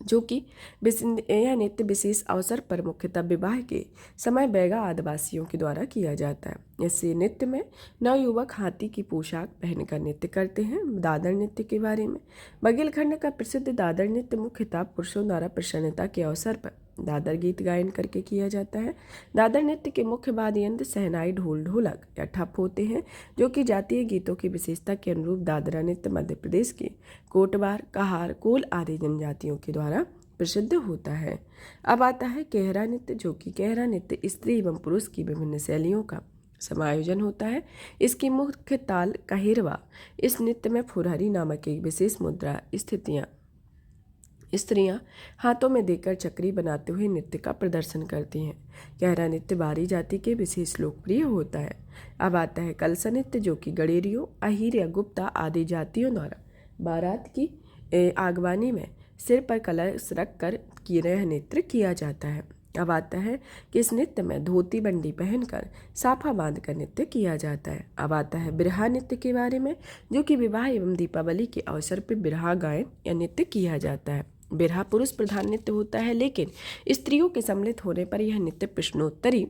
जो कि यह नृत्य विशेष अवसर पर मुख्यतः विवाह के समय बैगा आदिवासियों के द्वारा किया जाता है। इस नृत्य में नवयुवक हाथी की पोशाक पहनकर नृत्य करते हैं। दादर नृत्य के बारे में, बघेलखंड का प्रसिद्ध दादर नृत्य मुख्यतः पुरुषों द्वारा प्रसन्नता के अवसर पर दादर गीत गायन करके किया जाता है। दादर नृत्य के मुख्य वाद्य यंत्र शहनाई, ढोल, ढोलक या ठप होते हैं, जो कि जातीय गीतों की विशेषता के अनुरूप दादरा नृत्य मध्य प्रदेश के कोटवार, कहार, कोल आदि जनजातियों के द्वारा प्रसिद्ध होता है। अब आता है केहरा नृत्य, जो कि केहरा नृत्य स्त्री एवं पुरुष की विभिन्न शैलियों का समायोजन होता है। इसकी मुख्य ताल काहिरवा। इस नृत्य में फुरहरी नामक एक विशेष मुद्रा स्त्रियां हाथों में देकर चक्री बनाते हुए नृत्य का प्रदर्शन करती हैं। केहरा नृत्य बारी जाति के विशेष लोकप्रिय होता है। अब आता है कलसा नृत्य, जो कि गडेरियों, अहीर या गुप्ता आदि जातियों द्वारा बारात की आगवानी में सिर पर कलश रखकर यह नृत्य किया जाता है। अब आता है कि इस नृत्य में धोती बंडी पहनकर साफा बांधकर नृत्य किया जाता है। अब आता है बिरहा नृत्य के बारे में, जो कि विवाह एवं दीपावली के अवसर पर बिरहा गायन या नृत्य किया जाता है। बिरहा पुरुष प्रधान नृत्य होता है, लेकिन स्त्रियों के सम्मिलित होने पर यह नृत्य प्रश्नोत्तरी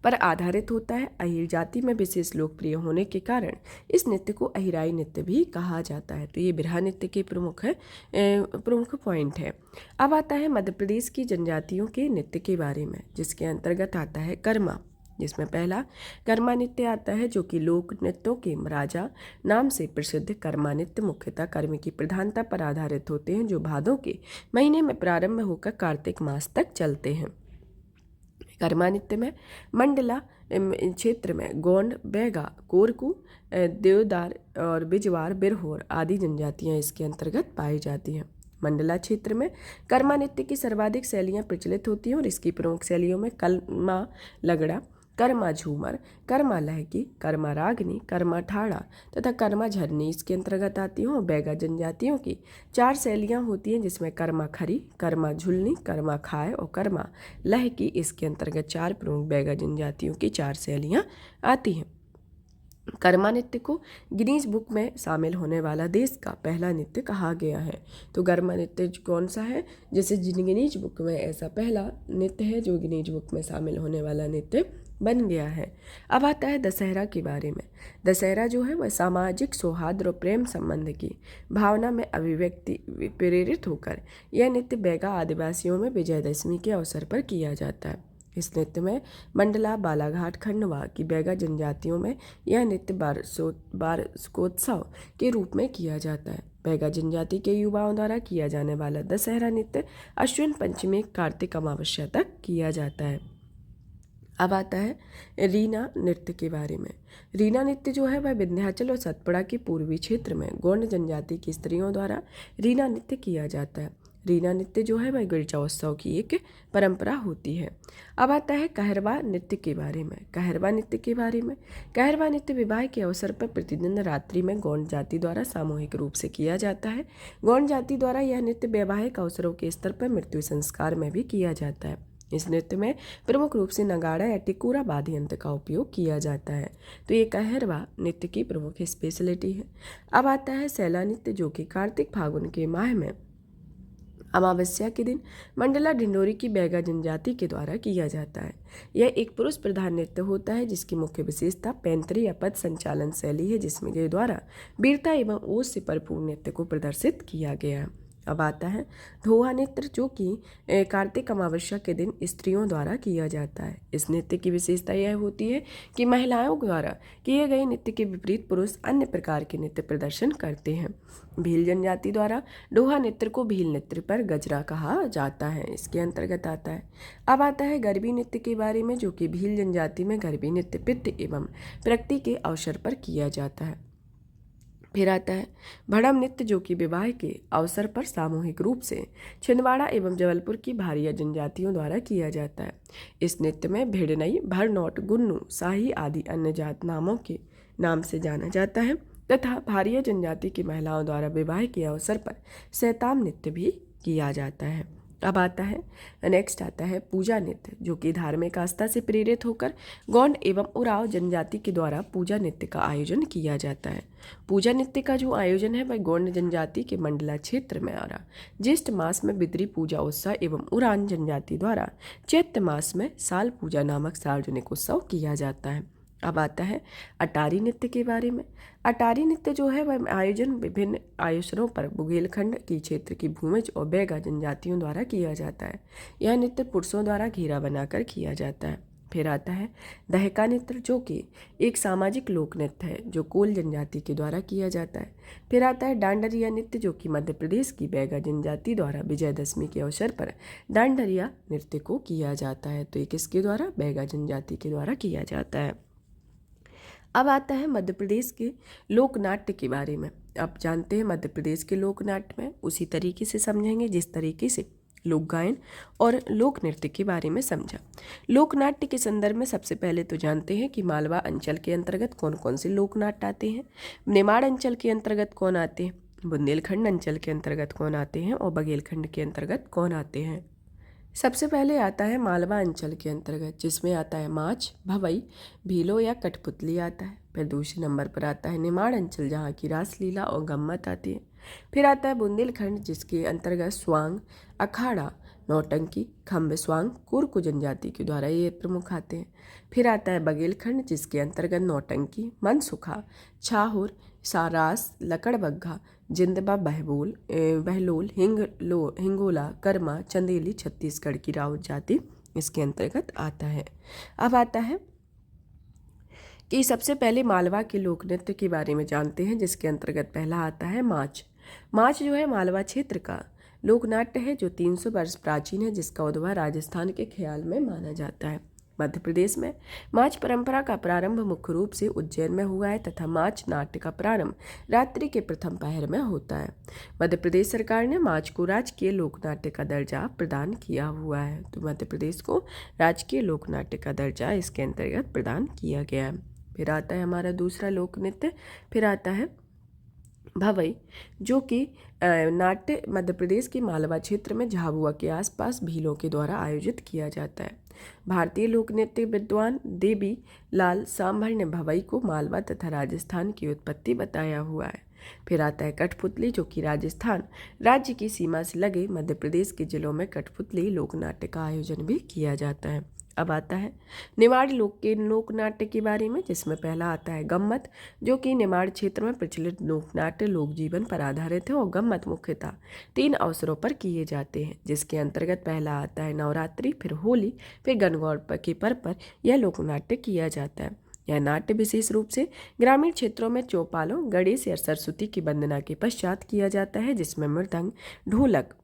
पर आधारित होता है। अहीर जाति में विशेष लोकप्रिय होने के कारण इस नृत्य को अहिराई नृत्य भी कहा जाता है। तो ये बिरहा नृत्य के प्रमुख पॉइंट है। अब आता है मध्य प्रदेश की जनजातियों के नृत्य के बारे में, जिसके अंतर्गत आता है कर्मा, जिसमें पहला कर्मा नृत्य आता है, जो कि लोक नृत्यों के राजा नाम से प्रसिद्ध कर्मा नृत्य मुख्यतः कर्म की प्रधानता पर आधारित होते हैं, जो भादों के महीने में प्रारंभ होकर कार्तिक मास तक चलते हैं। कर्मा नृत्य में मंडला क्षेत्र में गोंड, बैगा, कोरकू, देवदार और बिजवार, बिरहोर आदि जनजातियां इसके अंतर्गत पाई जाती हैं। मंडला क्षेत्र में कर्मा नृत्य की सर्वाधिक शैलियां प्रचलित होती हैं और इसकी प्रमुख शैलियों में कर्मा लगड़ा, कर्मा झूमर, कर्मा लहकी, कर्मा रागनी, कर्मा ठाड़ा तथा कर्मा झरनी इसके अंतर्गत आती हैं। और बैगा जनजातियों की 4 शैलियाँ होती हैं, जिसमें कर्मा खरी, कर्मा झुलनी, कर्मा खाए और कर्मा लहकी इसके अंतर्गत 4 प्रमुख बैगा जनजातियों की 4 शैलियाँ आती हैं। कर्मा नृत्य को गिनीज बुक में शामिल होने वाला देश का पहला नृत्य कहा गया है। तो कर्मा नृत्य कौन सा है, जैसे गिनीज बुक में ऐसा पहला नृत्य है जो गिनीज बुक में शामिल होने वाला नृत्य बन गया है। अब आता है दशहरा के बारे में। दशहरा जो है वह सामाजिक सौहार्द और प्रेम संबंध की भावना में अभिव्यक्ति प्रेरित होकर यह नृत्य बैगा आदिवासियों में विजयदशमी के अवसर पर किया जाता है। इस नृत्य में मंडला, बालाघाट, खंडवा की बैगा जनजातियों में यह नृत्य वार्षिकोत्सव के रूप में किया जाता है। बैगा जनजाति के युवाओं द्वारा किया जाने वाला दशहरा नृत्य अश्विन पंचमी कार्तिक अमावस्या तक किया जाता है। अब आता है रीना नृत्य के बारे में। रीना नृत्य जो है वह विंध्याचल और सतपुड़ा के पूर्वी क्षेत्र में गौंड जनजाति की स्त्रियों द्वारा रीना नृत्य किया जाता है। रीना नृत्य जो है वह गिरजा उत्सव की एक परंपरा होती है। अब आता है कहरवा नृत्य के बारे में। कहरवा नृत्य के बारे में, कहरवा नृत्य विवाह के अवसर पर प्रतिदिन रात्रि में गौंड जाति द्वारा सामूहिक रूप से किया जाता है। गौंड जाति द्वारा यह नृत्य वैवाहिक अवसरों के स्तर पर मृत्यु संस्कार में भी किया जाता है। इस नृत्य में प्रमुख रूप से नगाड़ा या टिकोरा वाद्य यंत्र का उपयोग किया जाता है। तो ये कहरवा नृत्य की प्रमुख स्पेशलिटी है। अब आता है सैला नृत्य, जो कि कार्तिक फागुन के माह में अमावस्या के दिन मंडला ढिंडोरी की बैगा जनजाति के द्वारा किया जाता है। यह एक पुरुष प्रधान नृत्य होता है जिसकी मुख्य विशेषता पैंतरी या पद संचालन शैली है, जिसमें के द्वारा वीरता एवं ओज से भरपूर नृत्य को प्रदर्शित किया गया है। अब आता है धोहा नृत्य, जो कि कार्तिक अमावस्या के दिन स्त्रियों द्वारा किया जाता है। इस नृत्य की विशेषता यह होती है कि महिलाओं द्वारा किए गए नृत्य के विपरीत पुरुष अन्य प्रकार के नृत्य प्रदर्शन करते हैं। भील जनजाति द्वारा डोहा नृत्य को भील नृत्य पर गजरा कहा जाता है, इसके अंतर्गत आता है। अब आता है गरबी नृत्य के बारे में, जो कि भील जनजाति में गरबी नृत्य पित्त एवं प्रकृति के अवसर पर किया जाता है। फिर आता है भड़म नृत्य, जो कि विवाह के अवसर पर सामूहिक रूप से छिंदवाड़ा एवं जबलपुर की भारिया जनजातियों द्वारा किया जाता है। इस नृत्य में भिड़नई, भरनौट, गुन्नू, शाही आदि अन्य जात नामों के नाम से जाना जाता है तथा भारिया जनजाति की महिलाओं द्वारा विवाह के अवसर पर सैताम नृत्य भी किया जाता है। अब आता है नेक्स्ट आता है पूजा नृत्य, जो कि धार्मिक आस्था से प्रेरित होकर गौंड एवं उरांव जनजाति के द्वारा पूजा नृत्य का आयोजन किया जाता है। पूजा नृत्य का जो आयोजन है वह गौंड जनजाति के मंडला क्षेत्र में आ रहा ज्येष्ठ मास में बिद्री पूजा उत्सव एवं उरान जनजाति द्वारा चैत्र मास में साल पूजा नामक सार्वजनिक उत्सव किया जाता है। अब आता है अटारी नृत्य के बारे में। अटारी नृत्य जो है वह आयोजन विभिन्न अवसरों पर बुंदेलखंड की क्षेत्र की भूमिज और बैगा जनजातियों द्वारा किया जाता है। यह नृत्य पुरुषों द्वारा घेरा बनाकर किया जाता है। फिर आता है दहका नृत्य, जो कि एक सामाजिक लोक नृत्य है जो कोल जनजाति के द्वारा किया जाता है। फिर आता है डांडरिया नृत्य, जो कि मध्य प्रदेश की बैगा जनजाति द्वारा विजयदशमी के अवसर पर डांडरिया नृत्य को किया जाता है। तो ये किसके द्वारा? बैगा जनजाति के द्वारा किया जाता है। अब आता है मध्य प्रदेश के लोकनाट्य के बारे में। आप जानते हैं मध्य प्रदेश के लोकनाट्य में उसी तरीके से समझेंगे जिस तरीके से लोक गायन और लोक नृत्य के बारे में समझा। लोकनाट्य के संदर्भ में सबसे पहले तो जानते हैं कि मालवा अंचल के अंतर्गत कौन कौन से लोकनाट्य आते हैं, निमाड़ अंचल के अंतर्गत कौन आते हैं, बुंदेलखंड अंचल के अंतर्गत कौन आते हैं और बघेलखंड के अंतर्गत कौन आते हैं। सबसे पहले आता है मालवा अंचल के अंतर्गत, जिसमें आता है माच, भवई, भीलो या कठपुतली आता है। फिर दूसरे नंबर पर आता है निमाड़ अंचल, जहाँ की रासलीला और गम्मत आती है। फिर आता है बुंदेलखंड, जिसके अंतर्गत स्वांग, अखाड़ा, नौटंकी, खम्ब स्वांग, कुर्कु जनजाति के द्वारा ये प्रमुख आते हैं। फिर आता है बघेलखंड, जिसके अंतर्गत नौटंकी, मनसुखा, छाहुर, सारास, लकड़बग्घा, जिंदबा, बहलोल, हिंगोला, कर्मा, चंदेली छत्तीसगढ़ की राउत जाति इसके अंतर्गत आता है। अब आता है कि सबसे पहले मालवा के लोक नृत्य के बारे में जानते हैं, जिसके अंतर्गत पहला आता है माच। माच जो है मालवा क्षेत्र का लोकनाट्य है जो 300 वर्ष प्राचीन है, जिसका उद्भव राजस्थान के ख्याल में माना जाता है। मध्य प्रदेश में माच परंपरा का प्रारंभ मुख्य रूप से उज्जैन में हुआ है तथा माच नाट्य का प्रारंभ रात्रि के प्रथम पहर में होता है। मध्य प्रदेश सरकार ने माच को राजकीय लोकनाट्य का दर्जा प्रदान किया हुआ है। तो मध्य प्रदेश को राजकीय लोकनाट्य का दर्जा इसके अंतर्गत प्रदान किया गया है। फिर आता है हमारा दूसरा लोक नृत्य, फिर आता है भवई, जो कि नाट्य मध्य प्रदेश के मालवा क्षेत्र में झाबुआ के आसपास भीलों के द्वारा आयोजित किया जाता है। भारतीय लोक नृत्य विद्वान देवी लाल सांभर ने भवई को मालवा तथा राजस्थान की उत्पत्ति बताया हुआ है। फिर आता है कठपुतली, जो कि राजस्थान राज्य की सीमा से लगे मध्य प्रदेश के जिलों में कठपुतली लोकनाट्य का आयोजन भी किया जाता है। अब आता है निमाड़ लोक के लोक नाट्य के बारे में, जिसमें पहला आता है गम्मत, जो कि निमाड़ क्षेत्र में प्रचलित लोक नाट्य लोक जीवन पर आधारित है। और गम्मत मुख्यतः 3 अवसरों पर किए जाते हैं, जिसके अंतर्गत पहला आता है नवरात्रि, फिर होली, फिर गणगौर के पर्व पर यह लोक नाट्य किया जाता है। यह नाट्य विशेष रूप से ग्रामीण क्षेत्रों में चौपालों, गणेश या सरस्वती की वंदना के पश्चात किया जाता है, जिसमें मृदंग, ढोलक,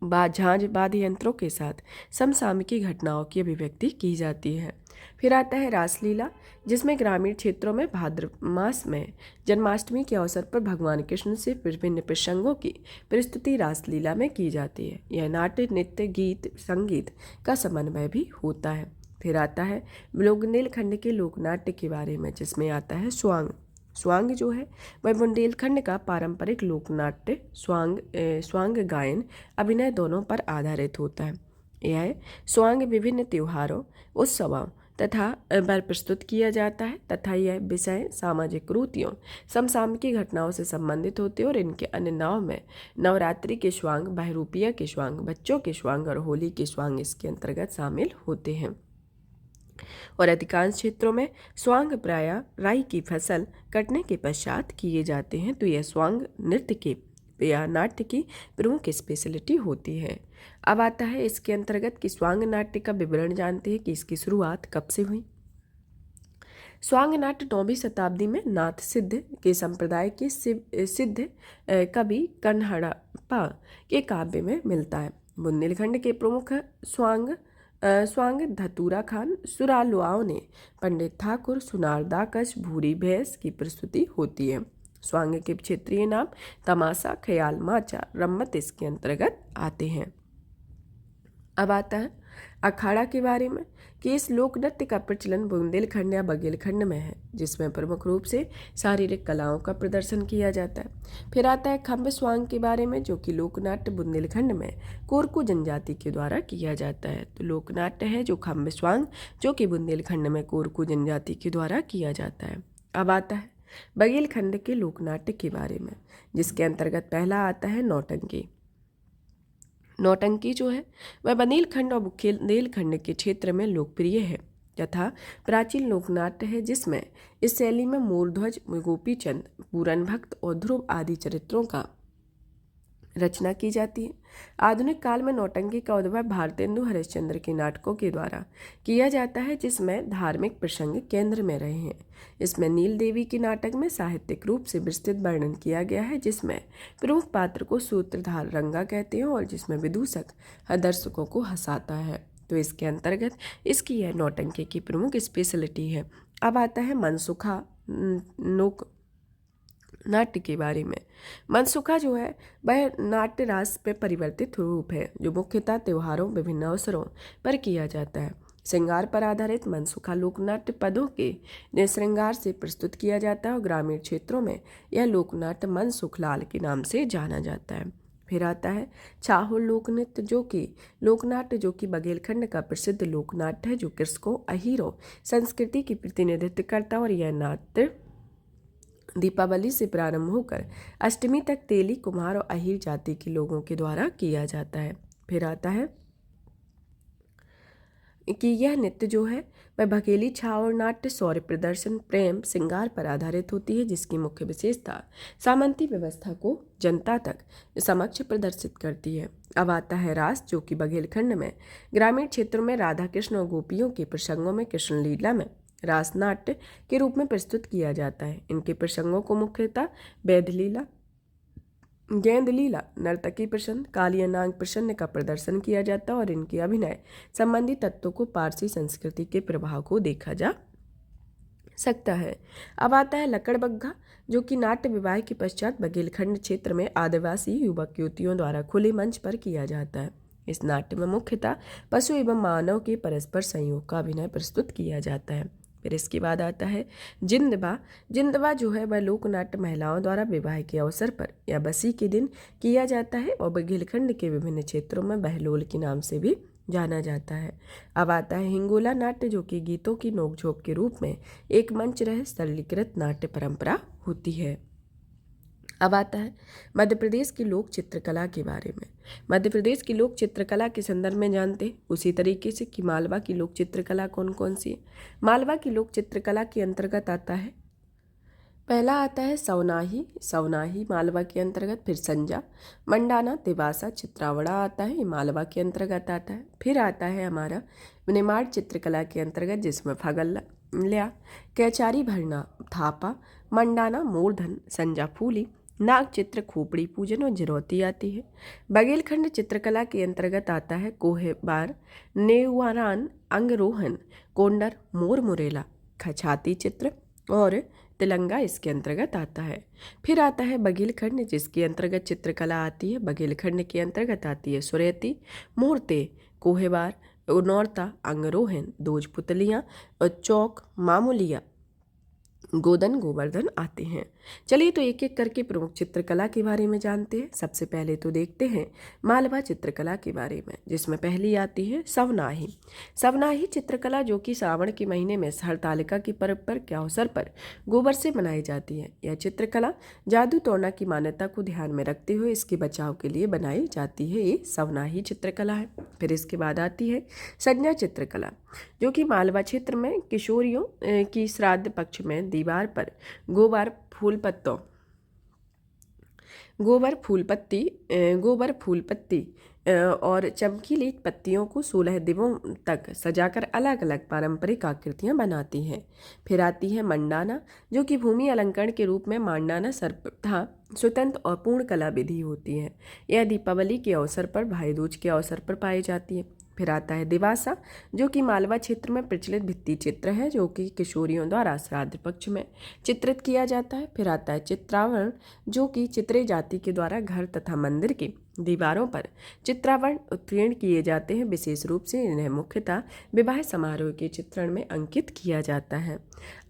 झांझ वाद्य यंत्रों के साथ समसामयिकी घटनाओं की अभिव्यक्ति की जाती है। फिर आता है रासलीला, जिसमें ग्रामीण क्षेत्रों में भाद्र मास में जन्माष्टमी के अवसर पर भगवान कृष्ण से विभिन्न प्रसंगों की प्रस्तुति रासलीला में की जाती है। यह नाट्य नृत्य, गीत, संगीत का समन्वय भी होता है। फिर आता है बुंदेलखंड के लोकनाट्य के बारे में, जिसमें आता है स्वांग। स्वांग जो है वह बुंदेलखंड का पारंपरिक लोकनाट्य स्वांग गायन, अभिनय दोनों पर आधारित होता है। यह स्वांग विभिन्न त्योहारों, उत्सवों तथा पर प्रस्तुत किया जाता है तथा यह विषय सामाजिक कुरीतियों, समसामयिक घटनाओं से संबंधित होते हैं। और इनके अन्य नाम में नवरात्रि के स्वांग, बहरूपिया के स्वांग, बच्चों के स्वांग और होली के स्वांग इसके अंतर्गत शामिल होते हैं। और अधिकांश क्षेत्रों में स्वांग प्रायः राई की फसल कटने के पश्चात किए जाते हैं। तो यह स्वांग नृत्य के या नाट्य की प्रमुख स्पेशलिटी होती है। अब आता है इसके अंतर्गत कि स्वांग नाट्य का विवरण जानते हैं कि इसकी शुरुआत कब से हुई। स्वांग नाट्य 9वीं शताब्दी में नाथ सिद्ध के संप्रदाय के सिद्ध कवि कन्हड़प्पा के काव्य में मिलता है। बुंदेलखंड के प्रमुख स्वांग धतूरा खान सुरालुआओं ने पंडित ठाकुर, सुनार दाकश, भूरी भैंस की प्रस्तुति होती है। स्वांग के क्षेत्रीय नाम तमाशा, ख्याल, माचा, रम्मत इसके अंतर्गत आते हैं। अब आता है अखाड़ा के बारे में कि इस लोक नृत्य का प्रचलन बुंदेलखंड या बघेलखंड में है, जिसमें प्रमुख रूप से शारीरिक कलाओं का प्रदर्शन किया जाता है। फिर आता है खम्ब स्वांग के बारे में, जो कि लोकनाट्य बुंदेलखंड में कोरकू जनजाति के द्वारा किया जाता है। तो लोकनाट्य है जो खम्ब स्वांग, जो कि बुंदेलखंड में कोरकू जनजाति के द्वारा किया जाता है। अब आता है बघेलखंड के लोकनाट्य के बारे में, जिसके अंतर्गत पहला आता है नौटंकी। नौटंकी जो है वह बुंदेलखंड और बुंदेलखंड के क्षेत्र में लोकप्रिय है तथा प्राचीन लोकनाट्य है, जिसमें इस शैली में मोरध्वज, गोपीचंद, पूरन भक्त और ध्रुव आदि चरित्रों का रचना की जाती है। आधुनिक काल में नौटंकी का उद्भव भारतेंदु हरिश्चंद्र के नाटकों के द्वारा किया जाता है, जिसमें धार्मिक प्रसंग केंद्र में रहे हैं। इसमें नील देवी के नाटक में साहित्यिक रूप से विस्तृत वर्णन किया गया है, जिसमें प्रमुख पात्र को सूत्रधार रंगा कहते हैं और जिसमें विदूषक दर्शकों को हंसाता है। तो इसके अंतर्गत इसकी यह नौटंकी की प्रमुख स्पेशलिटी है। अब आता है मनसुखा लोक नाट्य के बारे में। मनसुखा जो है वह नाट्य रास पे परिवर्तित रूप है, जो मुख्यतः त्योहारों, विभिन्न अवसरों पर किया जाता है। श्रृंगार पर आधारित मनसुखा लोकनाट्य पदों के श्रृंगार से प्रस्तुत किया जाता है और ग्रामीण क्षेत्रों में यह लोकनाट्य मनसुखलाल के नाम से जाना जाता है। फिर आता है छाहो लोकनृत्य, जो कि बघेलखंड का प्रसिद्ध लोकनाट्य है, जो कृषकों, अहीरों संस्कृति की प्रतिनिधित्व करता है। और यह नाट्य दीपावली से प्रारंभ होकर अष्टमी तक तेली, कुम्हार और अहीर जाति के लोगों के द्वारा किया जाता है। फिर आता है कि यह नृत्य जो है वह बघेली छाओ नाट्य शौर्य प्रदर्शन, प्रेम, श्रृंगार पर आधारित होती है, जिसकी मुख्य विशेषता सामंती व्यवस्था को जनता तक समक्ष प्रदर्शित करती है। अब आता है रास, जो कि बघेलखंड में ग्रामीण क्षेत्रों में राधा कृष्ण और गोपियों के प्रसंगों में कृष्ण लीला में रास नाट्य के रूप में प्रस्तुत किया जाता है। इनके प्रसंगों को मुख्यतः वैधलीला, गेंदलीला, नर्तकी प्रसन्न, कालियानाग प्रसन्न का प्रदर्शन किया जाता है और इनके अभिनय संबंधी तत्वों को पारसी संस्कृति के प्रभाव को देखा जा सकता है। अब आता है लकड़बग्घा, जो कि नाट्य विवाह के पश्चात बघेलखंड क्षेत्र में आदिवासी युवक युवतियों द्वारा खुले मंच पर किया जाता है। इस नाट्य में मुख्यतः पशु एवं मानव के परस्पर संयोग का अभिनय प्रस्तुत किया जाता है। फिर इसके बाद आता है जिंदबा। जिंदबा जो है वह लोकनाट्य महिलाओं द्वारा विवाह के अवसर पर या बसी के दिन किया जाता है और बघेलखंड के विभिन्न क्षेत्रों में बहलोल के नाम से भी जाना जाता है। अब आता है हिंगोला नाट्य, जो कि गीतों की नोकझोंक के रूप में एक मंच रह सरलीकृत नाट्य परंपरा होती है। अब आता है मध्य प्रदेश की लोक चित्रकला के बारे में। मध्य प्रदेश की लोक चित्रकला के संदर्भ में जानते हैं उसी तरीके से कि मालवा की लोक चित्रकला कौन कौन सी है। मालवा की लोक चित्रकला के अंतर्गत आता है, पहला आता है सवनाही, सवनाही मालवा के अंतर्गत। फिर संजा, मंडाना, तिवासा, चित्रावड़ा आता है, ये मालवा के अंतर्गत आता है। फिर आता है हमारा निमाड़ चित्रकला के अंतर्गत, जिसमें फगल्या, कैचारी भरना, थापा, मंडाना, मूर्धन, संजा फूली, नाग चित्र, खोपड़ी पूजन और जिरौती आती है। बघेलखंड चित्रकला के अंतर्गत आता है कोहेबार, नेवारान, अंगरोहन, कोंडर, मोर मुरेला, खछाती चित्र और तिलंगा इसके अंतर्गत आता है। फिर आता है बघेलखंड, जिसके अंतर्गत चित्रकला आती है। बघेलखंड के अंतर्गत आती है सुरेती, मूर्ते, कोहेबार, नौरता, अंगरोहन, दोज पुतलियाँ और चौक, मामूलिया, गोदन, गोवर्धन आते हैं। चलिए तो एक एक करके प्रमुख चित्रकला के बारे में जानते हैं। सबसे पहले तो देखते हैं मालवा चित्रकला के बारे में, जिसमें पहली आती है सवनाही। सवनाही चित्रकला जो कि श्रावण के महीने में हरतालिका की पर्व पर के अवसर पर गोबर से बनाई जाती है। यह चित्रकला जादू टोना की मान्यता को ध्यान में रखते हुए इसके बचाव के लिए बनाई जाती है। ये सवनाही चित्रकला है। फिर इसके बाद आती है संज्ञा चित्रकला, जो कि मालवा क्षेत्र में किशोरियों की श्राद्ध पक्ष में दीवार पर गोबर फूल पत्ती और चमकीली पत्तियों को 16 दिनों तक सजाकर अलग अलग पारंपरिक आकृतियां बनाती हैं। फिर आती है मंडाना, जो कि भूमि अलंकरण के रूप में मंडाना सर्वथा स्वतंत्र और पूर्ण कला विधि होती है। यह दीपावली के अवसर पर, भाई दूज के अवसर पर पाई जाती है। फिर आता है दिवासा, जो कि मालवा क्षेत्र में प्रचलित भित्ति चित्र है, जो कि किशोरियों द्वारा श्राद्ध पक्ष में चित्रित किया जाता है। फिर आता है चित्रावरण, जो कि चित्रे जाति के द्वारा घर तथा मंदिर की दीवारों पर चित्रावरण उत्कीर्ण किए जाते हैं। विशेष रूप से इन्हें मुख्यतः विवाह समारोह के चित्रण में अंकित किया जाता है।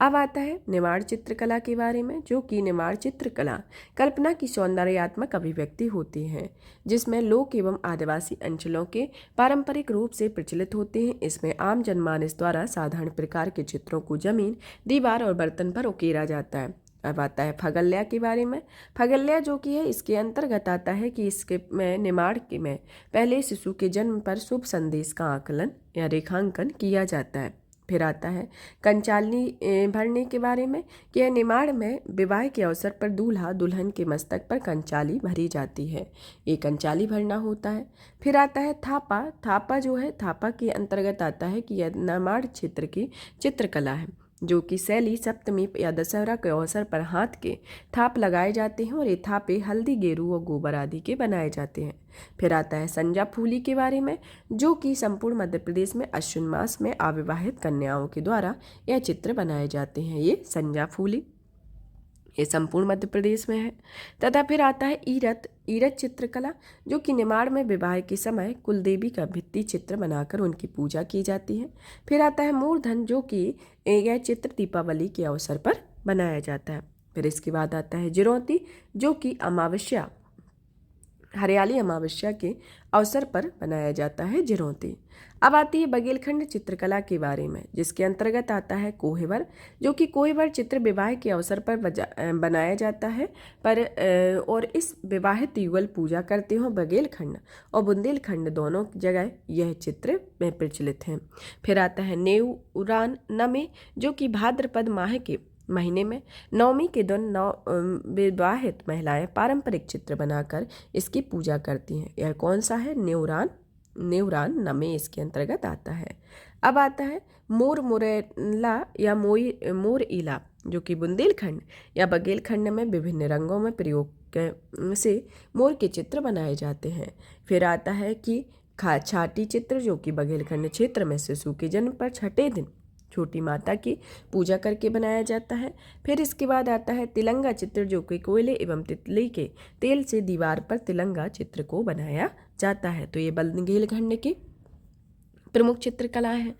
अब आता है निमाड़ चित्रकला के बारे में, जो कि निमाड़ चित्रकला कल्पना की सौंदर्यात्मक अभिव्यक्ति होती है, जिसमें लोक एवं आदिवासी अंचलों के पारंपरिक रूप से प्रचलित होते हैं। इसमें आम जनमानस द्वारा साधारण प्रकार के चित्रों को जमीन, दीवार और बर्तन पर उकेरा जाता है। अब आता है फगल्या के बारे में। फगल्या जो कि है इसके अंतर्गत आता है कि इसके में निमाड़ के में पहले शिशु के जन्म पर शुभ संदेश का आकलन या रेखांकन किया जाता है। फिर आता है कंचाली भरने के बारे में, कि यह निमाड़ में विवाह के अवसर पर दूल्हा दुल्हन के मस्तक पर कंचाली भरी जाती है। ये कंचाली भरना होता है। फिर आता है थापा। थापा जो है, थापा के अंतर्गत आता है कि यह निमाड़ क्षेत्र की चित्रकला है, जो कि शैली सप्तमी या दशहरा के अवसर पर हाथ के थाप लगाए जाते हैं और ये थापे हल्दी, गेरू और गोबर आदि के बनाए जाते हैं। फिर आता है संजा फूली के बारे में, जो कि संपूर्ण मध्य प्रदेश में अश्विन मास में अविवाहित कन्याओं के द्वारा यह चित्र बनाए जाते हैं। ये संजा फूली, ये संपूर्ण मध्य प्रदेश में है। तथा फिर आता है ईरत चित्रकला, जो कि निमाड़ में विवाह के समय कुल देवी का भित्ति चित्र बनाकर उनकी पूजा की जाती है। फिर आता है मूर्धन, जो कि यह चित्र दीपावली के अवसर पर बनाया जाता है। फिर इसके बाद आता है जिरौती, जो कि हरियाली अमावस्या के अवसर पर बनाया जाता है जिरौती। अब आती है बघेलखंड चित्रकला के बारे में, जिसके अंतर्गत आता है कोहेबर, जो कि कोहेबर चित्र विवाह के अवसर पर बनाया जाता है और इस विवाहित युगल पूजा करते हो। बघेलखंड और बुंदेलखंड दोनों जगह यह चित्र में प्रचलित हैं। फिर आता है नेवरान नमे, जो कि भाद्रपद माह के महीने में नवमी के दिन विवाहित महिलाएं पारंपरिक चित्र बनाकर इसकी पूजा करती हैं। यह कौन सा है? नेवरान नमे इसके अंतर्गत आता है। अब आता है मोर मुरेला या मोर इला, जो कि बुंदेलखंड या बघेलखंड में विभिन्न रंगों में प्रयोग से मोर के चित्र बनाए जाते हैं। फिर आता है कि छाटी चित्र, जो कि बघेलखंड क्षेत्र में शिशु के जन्म पर छठे दिन छोटी माता की पूजा करके बनाया जाता है। फिर इसके बाद आता है तिलंगा चित्र, जो कि कोयले एवं तितली के तेल से दीवार पर तिलंगा चित्र को बनाया जाता है। तो ये बुंदेलखंड की प्रमुख चित्रकला है।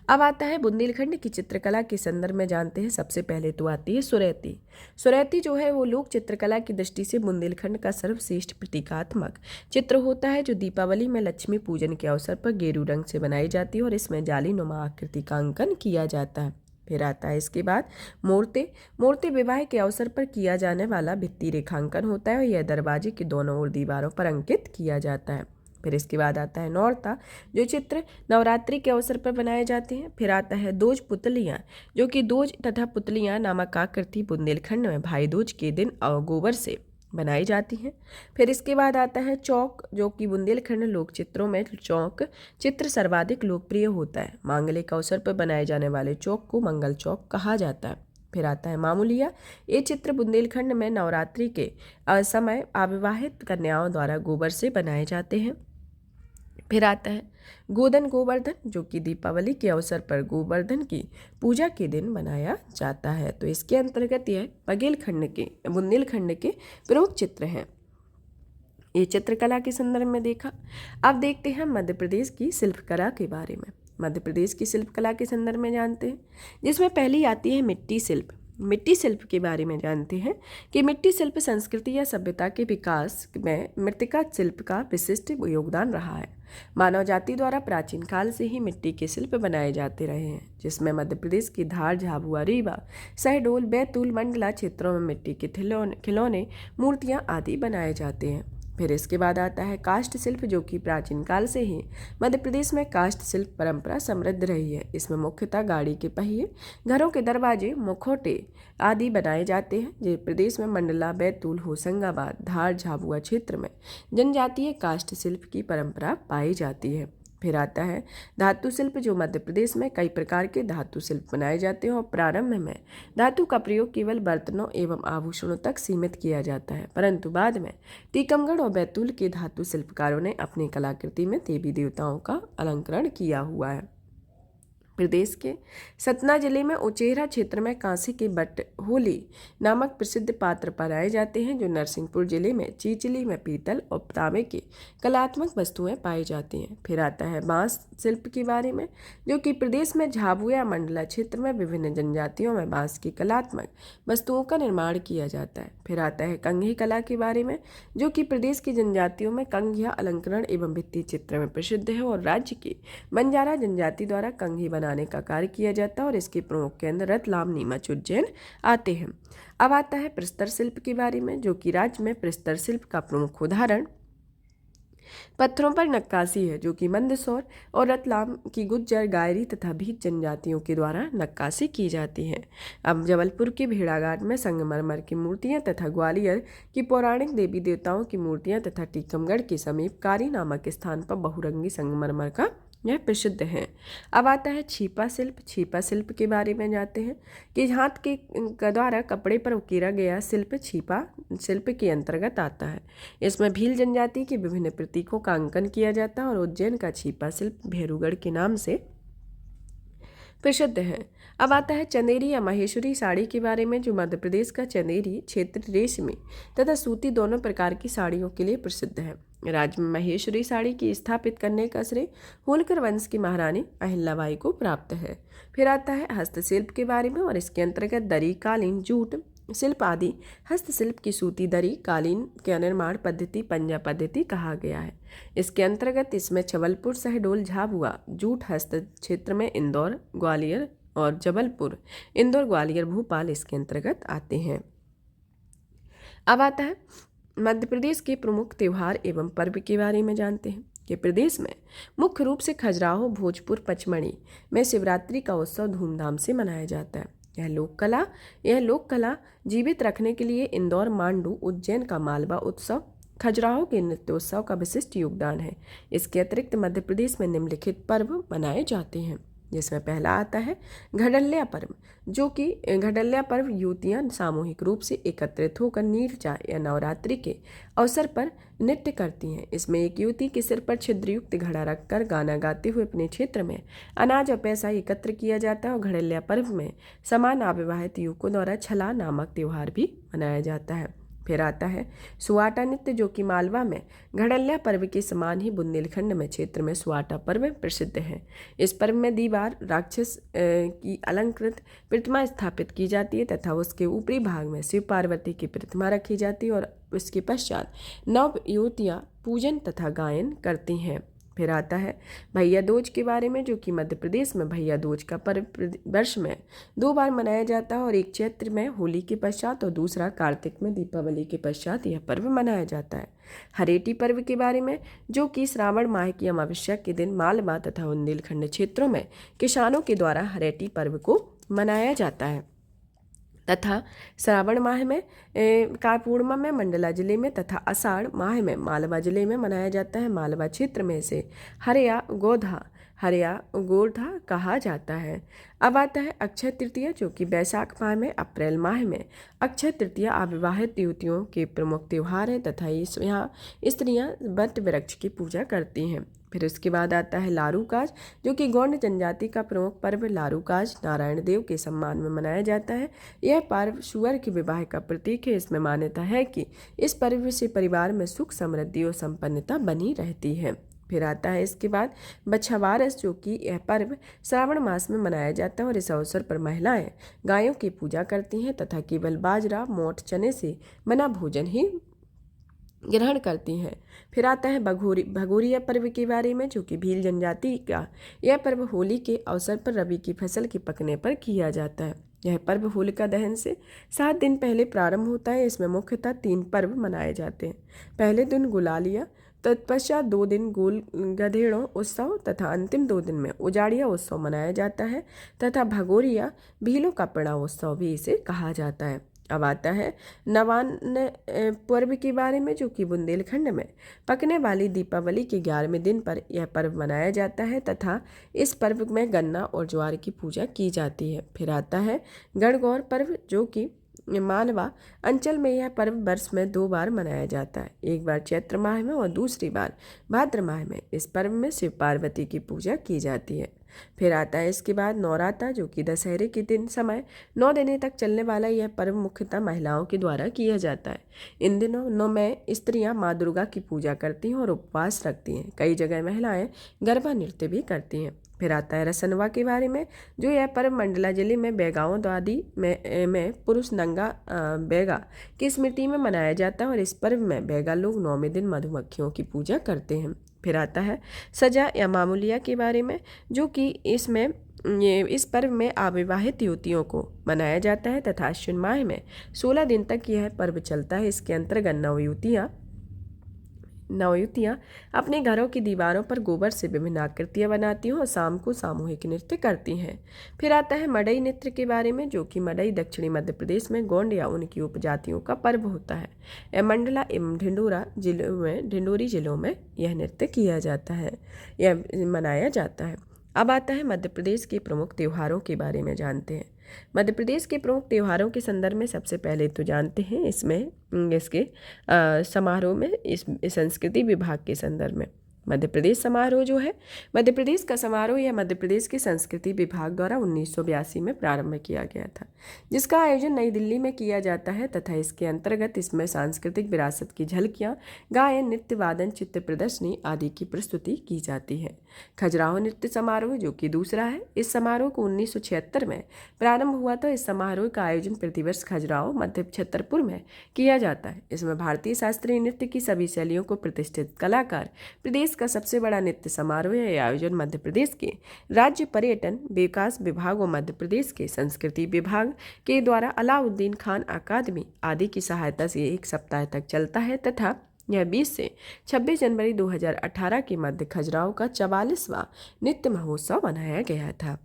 अब आता है बुंदेलखंड की चित्रकला के संदर्भ में जानते हैं। सबसे पहले तो आती है सुरैती। सुरैती जो है वो लोक चित्रकला की दृष्टि से बुंदेलखंड का सर्वश्रेष्ठ प्रतीकात्मक चित्र होता है, जो दीपावली में लक्ष्मी पूजन के अवसर पर गेरू रंग से बनाई जाती है और इसमें जाली नुमा आकृति का अंकन किया जाता है। फिर आता है इसके बाद मूर्ति। मूर्ति विवाह के अवसर पर किया जाने वाला भित्ति रेखांकन होता है और यह दरवाजे के दोनों ओर दीवारों पर अंकित किया जाता है। फिर इसके बाद आता है नौरता, जो चित्र नवरात्रि के अवसर पर बनाए जाते हैं। फिर आता है दोज पुतलियाँ, जो कि दोज तथा पुतलियाँ नामक आकृति बुंदेलखंड में भाई दूज के दिन गोबर से बनाई जाती हैं। फिर इसके बाद आता है चौक, जो कि बुंदेलखंड लोक चित्रों में चौक चित्र सर्वाधिक लोकप्रिय होता है। मांगलिक अवसर पर बनाए जाने वाले चौक को मंगल चौक कहा जाता है। फिर आता है मामूलिया, ये चित्र बुंदेलखंड में नवरात्रि के समय अविवाहित कन्याओं द्वारा गोबर से बनाए जाते हैं। फिर आता है गोधन गोवर्धन, जो कि दीपावली के अवसर पर गोवर्धन की पूजा के दिन बनाया जाता है। तो इसके अंतर्गत यह बुंदेलखंड के प्रमुख चित्र हैं। ये चित्रकला के संदर्भ में देखा। अब देखते हैं मध्य प्रदेश की शिल्पकला के बारे में। मध्य प्रदेश की शिल्पकला के संदर्भ में जानते हैं, जिसमें पहली आती है मिट्टी शिल्प। मिट्टी शिल्प के बारे में जानते हैं कि मिट्टी शिल्प संस्कृति या सभ्यता के विकास में मृत्तिका शिल्प का विशिष्ट योगदान रहा है। मानव जाति द्वारा प्राचीन काल से ही मिट्टी के शिल्प बनाए जाते रहे हैं, जिसमें मध्य प्रदेश की धार, झाबुआ, रीवा, शहडोल, बैतूल, मंडला क्षेत्रों में मिट्टी के खिलौने, मूर्तियाँ आदि बनाए जाते हैं। फिर इसके बाद आता है काष्ठ शिल्प, जो कि प्राचीन काल से ही मध्य प्रदेश में काष्ठ शिल्प परंपरा समृद्ध रही है। इसमें मुख्यतः गाड़ी के पहिए, घरों के दरवाजे, मुखौटे आदि बनाए जाते हैं। ये प्रदेश में मंडला, बैतूल, होशंगाबाद, धार, झाबुआ क्षेत्र में जनजातीय काष्ठ शिल्प की परंपरा पाई जाती है। फिर आता है धातु शिल्प, जो मध्य प्रदेश में कई प्रकार के धातु शिल्प बनाए जाते हैं और प्रारंभ में धातु का प्रयोग केवल बर्तनों एवं आभूषणों तक सीमित किया जाता है, परंतु बाद में टीकमगढ़ और बैतूल के धातु शिल्पकारों ने अपनी कलाकृति में देवी देवताओं का अलंकरण किया हुआ है। प्रदेश के सतना जिले में उचेहरा क्षेत्र में कांसे के बट होली नामक प्रसिद्ध पात्र बनाए जाते हैं, जो नरसिंहपुर जिले में चीचली में पीतल और तांबे की कलात्मक वस्तुएं पाई जाती हैं। फिर आता है बांस शिल्प के बारे में, जो कि प्रदेश में झाबुआ मंडला क्षेत्र में विभिन्न जनजातियों में बांस की कलात्मक वस्तुओं का निर्माण किया जाता है। फिर आता है कंघी कला के बारे में, जो कि प्रदेश की जनजातियों में कंघिया अलंकरण एवं भित्ति चित्र में प्रसिद्ध है और राज्य की बंजारा जनजाति द्वारा कंघी बनाने का कार्य किया जाता है और इसके प्रमुख केंद्र रतलाम, नीमच, उज्जैन आते हैं। अब आता है प्रस्तर शिल्प के बारे में, जो कि राज्य में प्रस्तर शिल्प का प्रमुख उदाहरण पत्थरों पर नक्काशी है, जो कि मंदसौर और रतलाम की गुज्जर, गायरी तथा भील जनजातियों के द्वारा नक्काशी की जाती है। अब जबलपुर के भेड़ाघाट में संगमरमर की मूर्तियां तथा ग्वालियर की पौराणिक देवी देवताओं की मूर्तियां तथा टीकमगढ़ के समीप कारी नामक स्थान पर बहुरंगी संगमरमर का यह प्रसिद्ध है। अब आता है छीपा शिल्प। छीपा शिल्प के बारे में जानते हैं कि हाथ के द्वारा कपड़े पर उकेरा गया शिल्प छीपा शिल्प के अंतर्गत आता है। इसमें भील जनजाति के विभिन्न प्रतीकों का अंकन किया जाता है और उज्जैन का छीपा शिल्प भेरूगढ़ के नाम से प्रसिद्ध है। अब आता है चंदेरी या महेश्वरी साड़ी के बारे में, जो मध्य प्रदेश का चंदेरी क्षेत्र रेशमी तथा सूती दोनों प्रकार की साड़ियों के लिए प्रसिद्ध है। राज्य में महेश्वरी साड़ी की स्थापित करने का श्रेय होलकर वंश की महारानी अहिल्याबाई को प्राप्त है। फिर आता है हस्तशिल्प के बारे में और इसके अंतर्गत दरी, कालीन, जूट शिल्प आदि हस्तशिल्प की सूती दरी, कालीन के निर्माण पद्धति पंजा पद्धति कहा गया है। इसके अंतर्गत इसमें छबलपुर, शहडोल, झाबुआ, जूट हस्त क्षेत्र में इंदौर, ग्वालियर और जबलपुर, इंदौर, ग्वालियर, भोपाल इसके अंतर्गत आते हैं। अब आता है मध्य प्रदेश के प्रमुख त्यौहार एवं पर्व के बारे में जानते हैं कि प्रदेश में मुख्य रूप से खजुराहो, भोजपुर, पचमढ़ी में शिवरात्रि का उत्सव धूमधाम से मनाया जाता है। यह लोक कला जीवित रखने के लिए इंदौर, मांडू, उज्जैन का मालवा उत्सव, खजुराहो के नृत्योत्सव का विशिष्ट योगदान है। इसके अतिरिक्त मध्य प्रदेश में निम्नलिखित पर्व मनाए जाते हैं, जिसमें पहला आता है घड़ल्या पर्व, जो कि घड़ल्या पर्व युवतियां सामूहिक रूप से एकत्रित होकर नीरजा या नवरात्रि के अवसर पर नृत्य करती हैं। इसमें एक युवती के सिर पर छिद्रयुक्त घड़ा रखकर गाना गाते हुए अपने क्षेत्र में अनाज और पैसा एकत्र किया जाता है और घड़ल्या पर्व में समान अविवाहित युवकों द्वारा छला नामक त्यौहार भी मनाया जाता है। फिर आता है सुआटा नृत्य, जो कि मालवा में घड़ल्या पर्व के समान ही बुंदेलखंड में क्षेत्र में सुआटा पर्व प्रसिद्ध है। इस पर्व में दीवार राक्षस की अलंकृत प्रतिमा स्थापित की जाती है तथा उसके ऊपरी भाग में शिव पार्वती की प्रतिमा रखी जाती है और उसके पश्चात नव युवतियाँ पूजन तथा गायन करती हैं। फिर आता है भैया दूज के बारे में, जो कि मध्य प्रदेश में भैया दूज का पर्व वर्ष में 2 बार मनाया जाता है और एक चैत्र में होली के पश्चात और दूसरा कार्तिक में दीपावली के पश्चात यह पर्व मनाया जाता है। हरेटी पर्व के बारे में, जो कि श्रावण माह की अमावस्या के दिन मालवा तथा बुंदेलखंड क्षेत्रों में किसानों के द्वारा हरेटी पर्व को मनाया जाता है तथा श्रावण माह में कार पूर्णिमा में मंडला जिले में तथा आषाढ़ माह में मालवा जिले में मनाया जाता है। मालवा क्षेत्र में से हरिया गोधा कहा जाता है। अब आता है अक्षय तृतीया, जो कि वैशाख माह में अप्रैल माह में अक्षय तृतीया अविवाहित युवतियों के प्रमुख त्यौहार है तथा यहाँ स्त्रियाँ वट वृक्ष की पूजा करती हैं। फिर उसके बाद आता है लारूकाज, जो कि गौंड जनजाति का प्रमुख पर्व लारूकाज नारायण देव के सम्मान में मनाया जाता है। यह पर्व सुअर के विवाह का प्रतीक है। इसमें मान्यता है कि इस पर्व से परिवार में सुख समृद्धि और संपन्नता बनी रहती है। फिर आता है इसके बाद बछवारस, जो कि यह पर्व श्रावण मास में मनाया जाता है और इस अवसर पर महिलाएं गायों की पूजा करती हैं तथा केवल बाजरा मोठ चने से बना भोजन ही ग्रहण करती हैं। फिर आता है भगोरिया पर्व के बारे में, जो कि भील जनजाति का यह पर्व होली के अवसर पर रबी की फसल के पकने पर किया जाता है। यह पर्व होलिका दहन से 7 दिन पहले प्रारंभ होता है। इसमें मुख्यतः 3 पर्व मनाए जाते हैं। पहले दिन गुलालिया, तत्पश्चात 2 दिन गोल गधेड़ों उत्सव तथा अंतिम 2 दिन में उजाड़िया उत्सव मनाया जाता है तथा भगोरिया भीलों का पड़ा उत्सव भी इसे कहा जाता है। अब आता है नवान्न पर्व के बारे में, जो कि बुंदेलखंड में पकने वाली दीपावली के 11वें दिन पर यह पर्व मनाया जाता है तथा इस पर्व में गन्ना और ज्वार की पूजा की जाती है। फिर आता है गणगौर पर्व, जो कि मालवा अंचल में यह पर्व वर्ष में 2 बार मनाया जाता है, एक बार चैत्र माह में और दूसरी बार भाद्र माह में। इस पर्व में शिव पार्वती की पूजा की जाती है। फिर आता है इसके बाद नवरात्रा, जो कि दशहरे के दिन समय 9 दिनों तक चलने वाला यह पर्व मुख्यतः महिलाओं के द्वारा किया जाता है। इन दिनों में स्त्रियां माँ दुर्गा की पूजा करती हैं और उपवास रखती हैं। कई जगह महिलाएं गरबा नृत्य भी करती हैं। फिर आता है रसनवा के बारे में, जो यह पर्व मंडला जिले में बैगांव दादी में पुरुष नंगा बैगा की स्मृति में मनाया जाता है और इस पर्व में बैगा लोग 9वें दिन मधुमक्खियों की पूजा करते हैं। फिर आता है सजा या मामूलिया के बारे में, जो कि इस पर्व में अविवाहित युवतियों को मनाया जाता है तथा अश्विन माह में 16 दिन तक यह पर्व चलता है। इसके अंतर्गत नवयुवतियाँ अपने घरों की दीवारों पर गोबर से विभिन्न आकृतियाँ बनाती हैं और शाम को सामूहिक नृत्य करती हैं। फिर आता है मड़ई नृत्य के बारे में, जो कि मड़ई दक्षिणी मध्य प्रदेश में गोंड या उनकी उपजातियों का पर्व होता है। यह मंडला एवं ढिंडोरी जिलों में यह नृत्य किया जाता है, यह मनाया जाता है। अब आता है मध्य प्रदेश के प्रमुख त्योहारों के बारे में जानते हैं। मध्य प्रदेश के प्रमुख त्योहारों के संदर्भ में सबसे पहले तो जानते हैं इसके समारोह में इस संस्कृति विभाग के संदर्भ में मध्य प्रदेश समारोह जो है, मध्य प्रदेश का समारोह यह मध्य प्रदेश के संस्कृति विभाग द्वारा 1982 में प्रारंभ किया गया था, जिसका आयोजन नई दिल्ली में किया जाता है तथा इसके अंतर्गत इसमें सांस्कृतिक विरासत की झलकियाँ, गायन, नृत्य, वादन, चित्र प्रदर्शनी आदि की प्रस्तुति की जाती है। खजुराहो नृत्य समारोह जो कि दूसरा है, इस समारोह को 1976 में प्रारंभ हुआ था। इस समारोह का आयोजन प्रतिवर्ष खजुराहो मध्य छतरपुर में किया जाता है। इसमें भारतीय शास्त्रीय नृत्य की सभी शैलियों को प्रतिष्ठित कलाकार, प्रदेश का सबसे बड़ा नृत्य समारोह है। आयोजन मध्य प्रदेश के राज्य पर्यटन विकास विभाग और मध्य प्रदेश के संस्कृति विभाग के द्वारा अलाउद्दीन खान अकादमी आदि की सहायता से 1 सप्ताह तक चलता है तथा यह 20 से 26 जनवरी 2018 के मध्य खजुराहो का 44वां नृत्य महोत्सव मनाया गया था।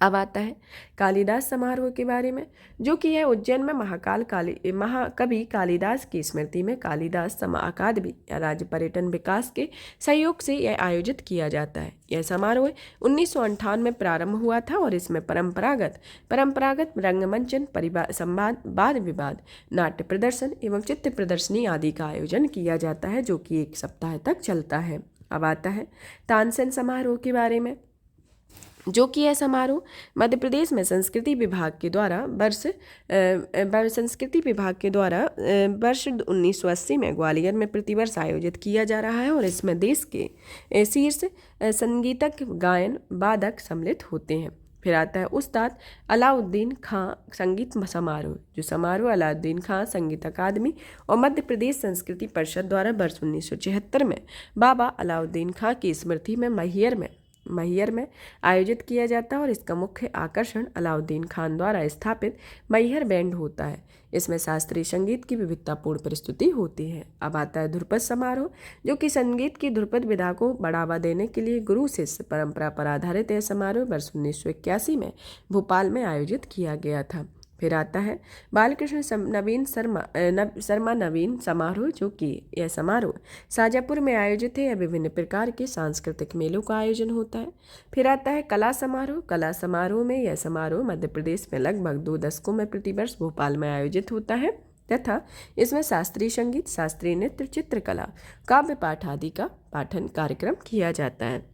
अब आता है कालिदास समारोह के बारे में, जो कि है उज्जैन में महाकवि कालिदास की स्मृति में कालिदास अकादमी या राज्य पर्यटन विकास के सहयोग से यह आयोजित किया जाता है। यह समारोह 1958 में प्रारंभ हुआ था और इसमें परंपरागत रंगमंचन, संवाद, वाद विवाद, नाट्य प्रदर्शन एवं चित्र प्रदर्शनी आदि का आयोजन किया जाता है, जो कि 1 सप्ताह तक चलता है। अब आता है तानसेन समारोह के बारे में, जो कि यह समारोह मध्य प्रदेश में संस्कृति विभाग के द्वारा वर्ष 1980 में ग्वालियर में प्रतिवर्ष आयोजित किया जा रहा है और इसमें देश के शीर्ष संगीतज्ञ, गायन वादक सम्मिलित होते हैं। फिर आता है उस्ताद अलाउद्दीन खां संगीत समारोह, जो समारोह अलाउद्दीन खां संगीत अकादमी और मध्य प्रदेश संस्कृति परिषद द्वारा वर्ष 1976 में बाबा अलाउद्दीन खां की स्मृति में मैहर में आयोजित किया जाता है और इसका मुख्य आकर्षण अलाउद्दीन खान द्वारा स्थापित मैहर बैंड होता है। इसमें शास्त्रीय संगीत की विविधतापूर्ण प्रस्तुति होती है। अब आता है ध्रुपद समारोह, जो कि संगीत की ध्रुपद विधा को बढ़ावा देने के लिए गुरु शिष्य परंपरा पर आधारित यह समारोह वर्ष 1981 में भोपाल में आयोजित किया गया था। फिर आता है बालकृष्ण शर्मा नवीन समारोह, जो कि यह समारोह शाजापुर में आयोजित है। यह विभिन्न प्रकार के सांस्कृतिक मेलों का आयोजन होता है। फिर आता है कला समारोह में यह समारोह मध्य प्रदेश में लगभग 2 दशकों में प्रतिवर्ष भोपाल में आयोजित होता है तथा इसमें शास्त्रीय संगीत, शास्त्रीय नृत्य, चित्रकला, काव्य पाठ आदि का पाठन कार्यक्रम किया जाता है।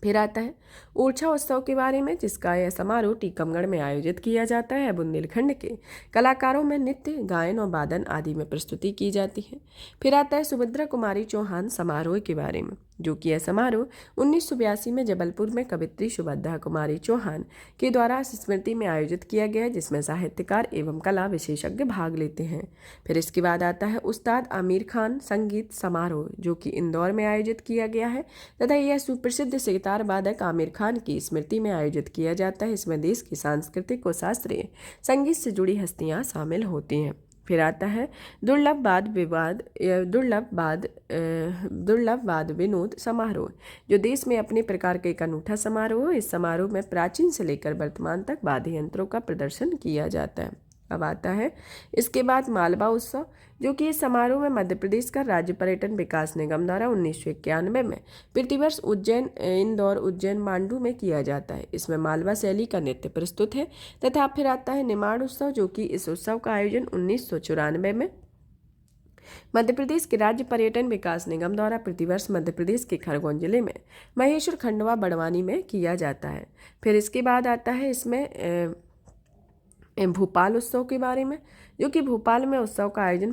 फिर आता है ओरछा उत्सव के बारे में, जिसका यह समारोह टीकमगढ़ में आयोजित किया जाता है। बुंदेलखंड के कलाकारों में नृत्य, गायन और वादन आदि में प्रस्तुति की जाती है। फिर आता है सुभद्रा कुमारी चौहान समारोह के बारे में, जो कि यह समारोह 1982 में जबलपुर में कवित्री सुभद्रा कुमारी चौहान के द्वारा स्मृति में आयोजित किया गया है, जिसमें साहित्यकार एवं कला विशेषज्ञ भाग लेते हैं। फिर इसके बाद आता है उस्ताद आमिर खान संगीत समारोह, जो कि इंदौर में आयोजित किया गया है तथा यह सुप्रसिद्ध सितार वादक आमिर खान की स्मृति में आयोजित किया जाता है। इसमें देश की सांस्कृतिक और शास्त्रीय संगीत से जुड़ी हस्तियां शामिल होती हैं। फिर आता है दुर्लभ वाद विनोद समारोह, जो देश में अपने प्रकार का एक अनूठा समारोह है। इस समारोह में प्राचीन से लेकर वर्तमान तक वाद्य यंत्रों का प्रदर्शन किया जाता है। अब आता है इसके बाद मालवा उत्सव, जो कि इस समारोह में मध्य प्रदेश का राज्य पर्यटन विकास निगम द्वारा 1991 में प्रतिवर्ष उज्जैन, इंदौर, उज्जैन, मांडू में किया जाता है। इसमें मालवा शैली का नृत्य प्रस्तुत है तथा फिर आता है निमाड़ उत्सव, जो कि इस उत्सव का आयोजन 1994 में मध्य प्रदेश के राज्य पर्यटन विकास निगम द्वारा प्रतिवर्ष मध्य प्रदेश के खरगोन जिले में महेश्वर खंडवा बड़वानी में किया जाता है। फिर इसके बाद आता है इसमें भोपाल उत्सव के बारे में, जो कि भोपाल में उत्सव का आयोजन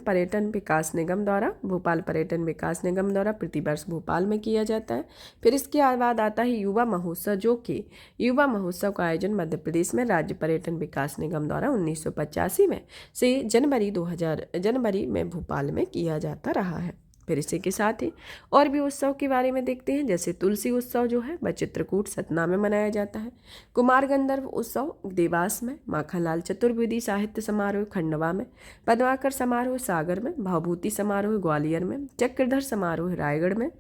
भोपाल पर्यटन विकास निगम द्वारा प्रतिवर्ष भोपाल में किया जाता है। फिर इसके बाद आता है युवा महोत्सव, जो कि युवा महोत्सव का आयोजन मध्य प्रदेश में राज्य पर्यटन विकास निगम द्वारा 1985 में से जनवरी में भोपाल में किया जाता रहा है। फिर इसी के साथ ही और भी उत्सव के बारे में देखते हैं, जैसे तुलसी उत्सव जो है वह चित्रकूट सतना में मनाया जाता है। कुमार गंधर्व उत्सव देवास में, माखनलाल चतुर्वेदी साहित्य समारोह खंडवा में, पद्माकर समारोह सागर में, भावभूति समारोह ग्वालियर में, चक्रधर समारोह रायगढ़ में,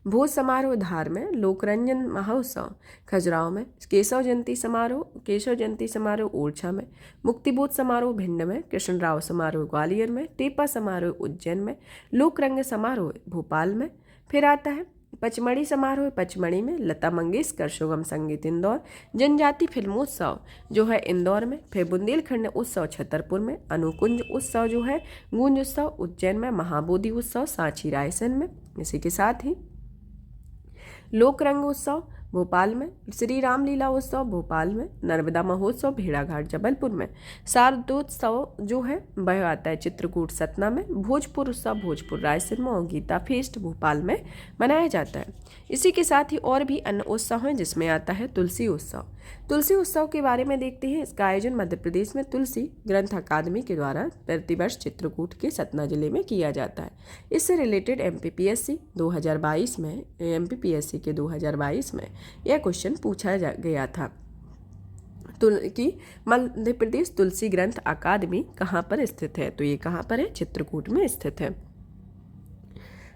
भोज समारोह धार में, लोकरंजन महोत्सव खजुराहो में, केशव जयंती समारोह ओरछा में, मुक्तिबोध समारोह भिंड में, कृष्णराव समारोह ग्वालियर में, टेपा समारोह उज्जैन में, लोकरंग समारोह भोपाल में। फिर आता है पचमढ़ी समारोह पचमढ़ी में, लता मंगेशकर सुगम संगीत इंदौर, जनजाति फिल्मोत्सव जो है इंदौर में। फिर बुंदेलखंड उत्सव छतरपुर में, अनुकुंज उत्सव जो है गूंज उत्सव उज्जैन में, महाबोधि उत्सव सांची रायसेन में। इसी के साथ ही लोकरंग उत्सव भोपाल में, श्री रामलीला उत्सव भोपाल में, नर्मदा महोत्सव भेड़ाघाट जबलपुर में, शारदोत्सव जो है वह आता है चित्रकूट सतना में, भोजपुर उत्सव भोजपुर रायसेन में और गीता फेस्ट भोपाल में मनाया जाता है। इसी के साथ ही और भी अन्य उत्सव हैं, जिसमें आता है तुलसी उत्सव। तुलसी उत्सव के बारे में देखते हैं। इसका आयोजन मध्य प्रदेश में तुलसी ग्रंथ अकादमी के द्वारा प्रतिवर्ष चित्रकूट के सतना जिले में किया जाता है। इससे रिलेटेड एमपीपीएससी 2022 में यह क्वेश्चन पूछा गया था कि मध्य प्रदेश तुलसी ग्रंथ अकादमी कहाँ पर स्थित है, तो ये कहाँ पर है, चित्रकूट में स्थित है।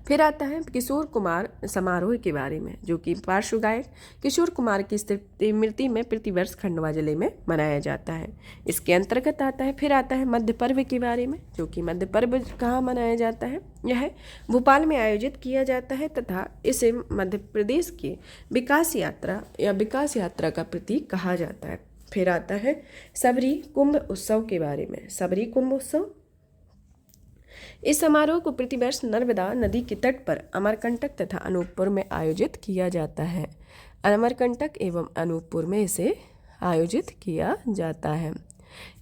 फिर आता है किशोर कुमार समारोह के बारे में, जो कि पार्श्व गायक किशोर कुमार की स्मृति में प्रतिवर्ष खंडवा जिले में मनाया जाता है। इसके अंतर्गत आता है। फिर आता है मध्य पर्व के बारे में, जो कि मध्य पर्व कहाँ मनाया जाता है, यह भोपाल में आयोजित किया जाता है तथा इसे मध्य प्रदेश की विकास यात्रा का प्रतीक कहा जाता है। फिर आता है सबरी कुंभ उत्सव के बारे में। सबरी कुंभ उत्सव इस समारोह को प्रतिवर्ष नर्मदा नदी के तट पर अमरकंटक तथा अनूपपुर में आयोजित किया जाता है। अमरकंटक एवं अनूपपुर में इसे आयोजित किया जाता है।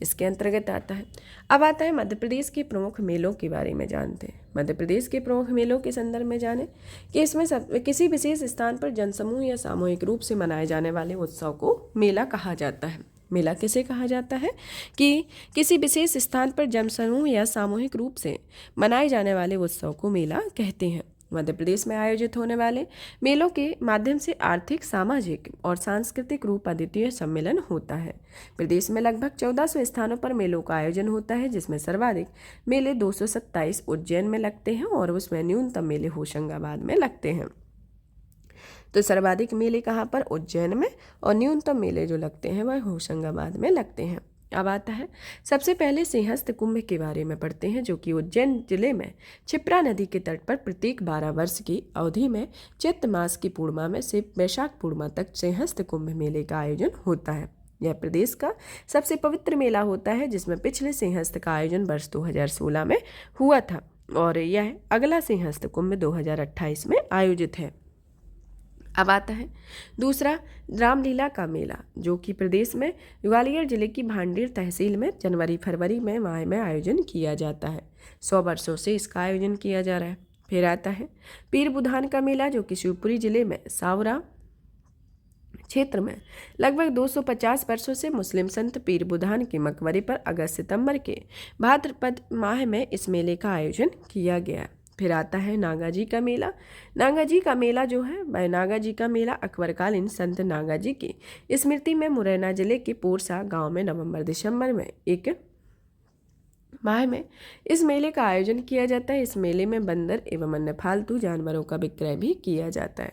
इसके अंतर्गत आता है। अब आता है मध्य प्रदेश के प्रमुख मेलों के बारे में जानते हैं। मध्य प्रदेश के प्रमुख मेलों के संदर्भ में जाने कि इसमें किसी विशेष स्थान पर जनसमूह या सामूहिक रूप से मनाए जाने वाले उत्सव को मेला कहा जाता है। मेला किसे कहा जाता है कि किसी विशेष स्थान पर जनसमूह या सामूहिक रूप से मनाए जाने वाले उत्सव को मेला कहते हैं। मध्य प्रदेश में आयोजित होने वाले मेलों के माध्यम से आर्थिक, सामाजिक और सांस्कृतिक रूप अद्वितीय सम्मेलन होता है। प्रदेश में लगभग 1400 स्थानों पर मेलों का आयोजन होता है, जिसमें सर्वाधिक मेले 227 उज्जैन में लगते हैं और उसमें न्यूनतम मेले होशंगाबाद में लगते हैं। तो सर्वाधिक मेले कहाँ पर? उज्जैन में, और न्यूनतम मेले जो लगते हैं वह होशंगाबाद में लगते हैं। अब आता है सबसे पहले सिंहस्थ कुंभ के बारे में पढ़ते हैं, जो कि उज्जैन जिले में क्षिप्रा नदी के तट पर प्रत्येक 12 वर्ष की अवधि में चैत्र मास की पूर्णिमा में से वैशाख पूर्णिमा तक सिंहस्थ कुंभ मेले का आयोजन होता है। यह प्रदेश का सबसे पवित्र मेला होता है, जिसमें पिछले सिंहस्थ का आयोजन वर्ष 2016 में हुआ था और यह अगला सिंहस्थ कुंभ 2028 में आयोजित है। अब आता है दूसरा रामलीला का मेला, जो कि प्रदेश में ग्वालियर जिले की भांडेर तहसील में जनवरी-फरवरी में माह में आयोजन किया जाता है। 100 वर्षों से इसका आयोजन किया जा रहा है। फिर आता है पीर बुधान का मेला, जो कि शिवपुरी जिले में सावरा क्षेत्र में लगभग 250 वर्षों से मुस्लिम संत पीर बुधान के मकबरे पर अगस्त सितंबर के भाद्रपद माह में इस मेले का आयोजन किया गया। फिर आता है नागाजी का मेला। नागाजी का मेला जो है वह नागाजी का मेला अकबरकालीन संत नागाजी की स्मृति में मुरैना जिले के पोरसा गांव में नवंबर-दिसंबर में एक माह में इस मेले का आयोजन किया जाता है। इस मेले में बंदर एवं अन्य फालतू जानवरों का विक्रय भी किया जाता है।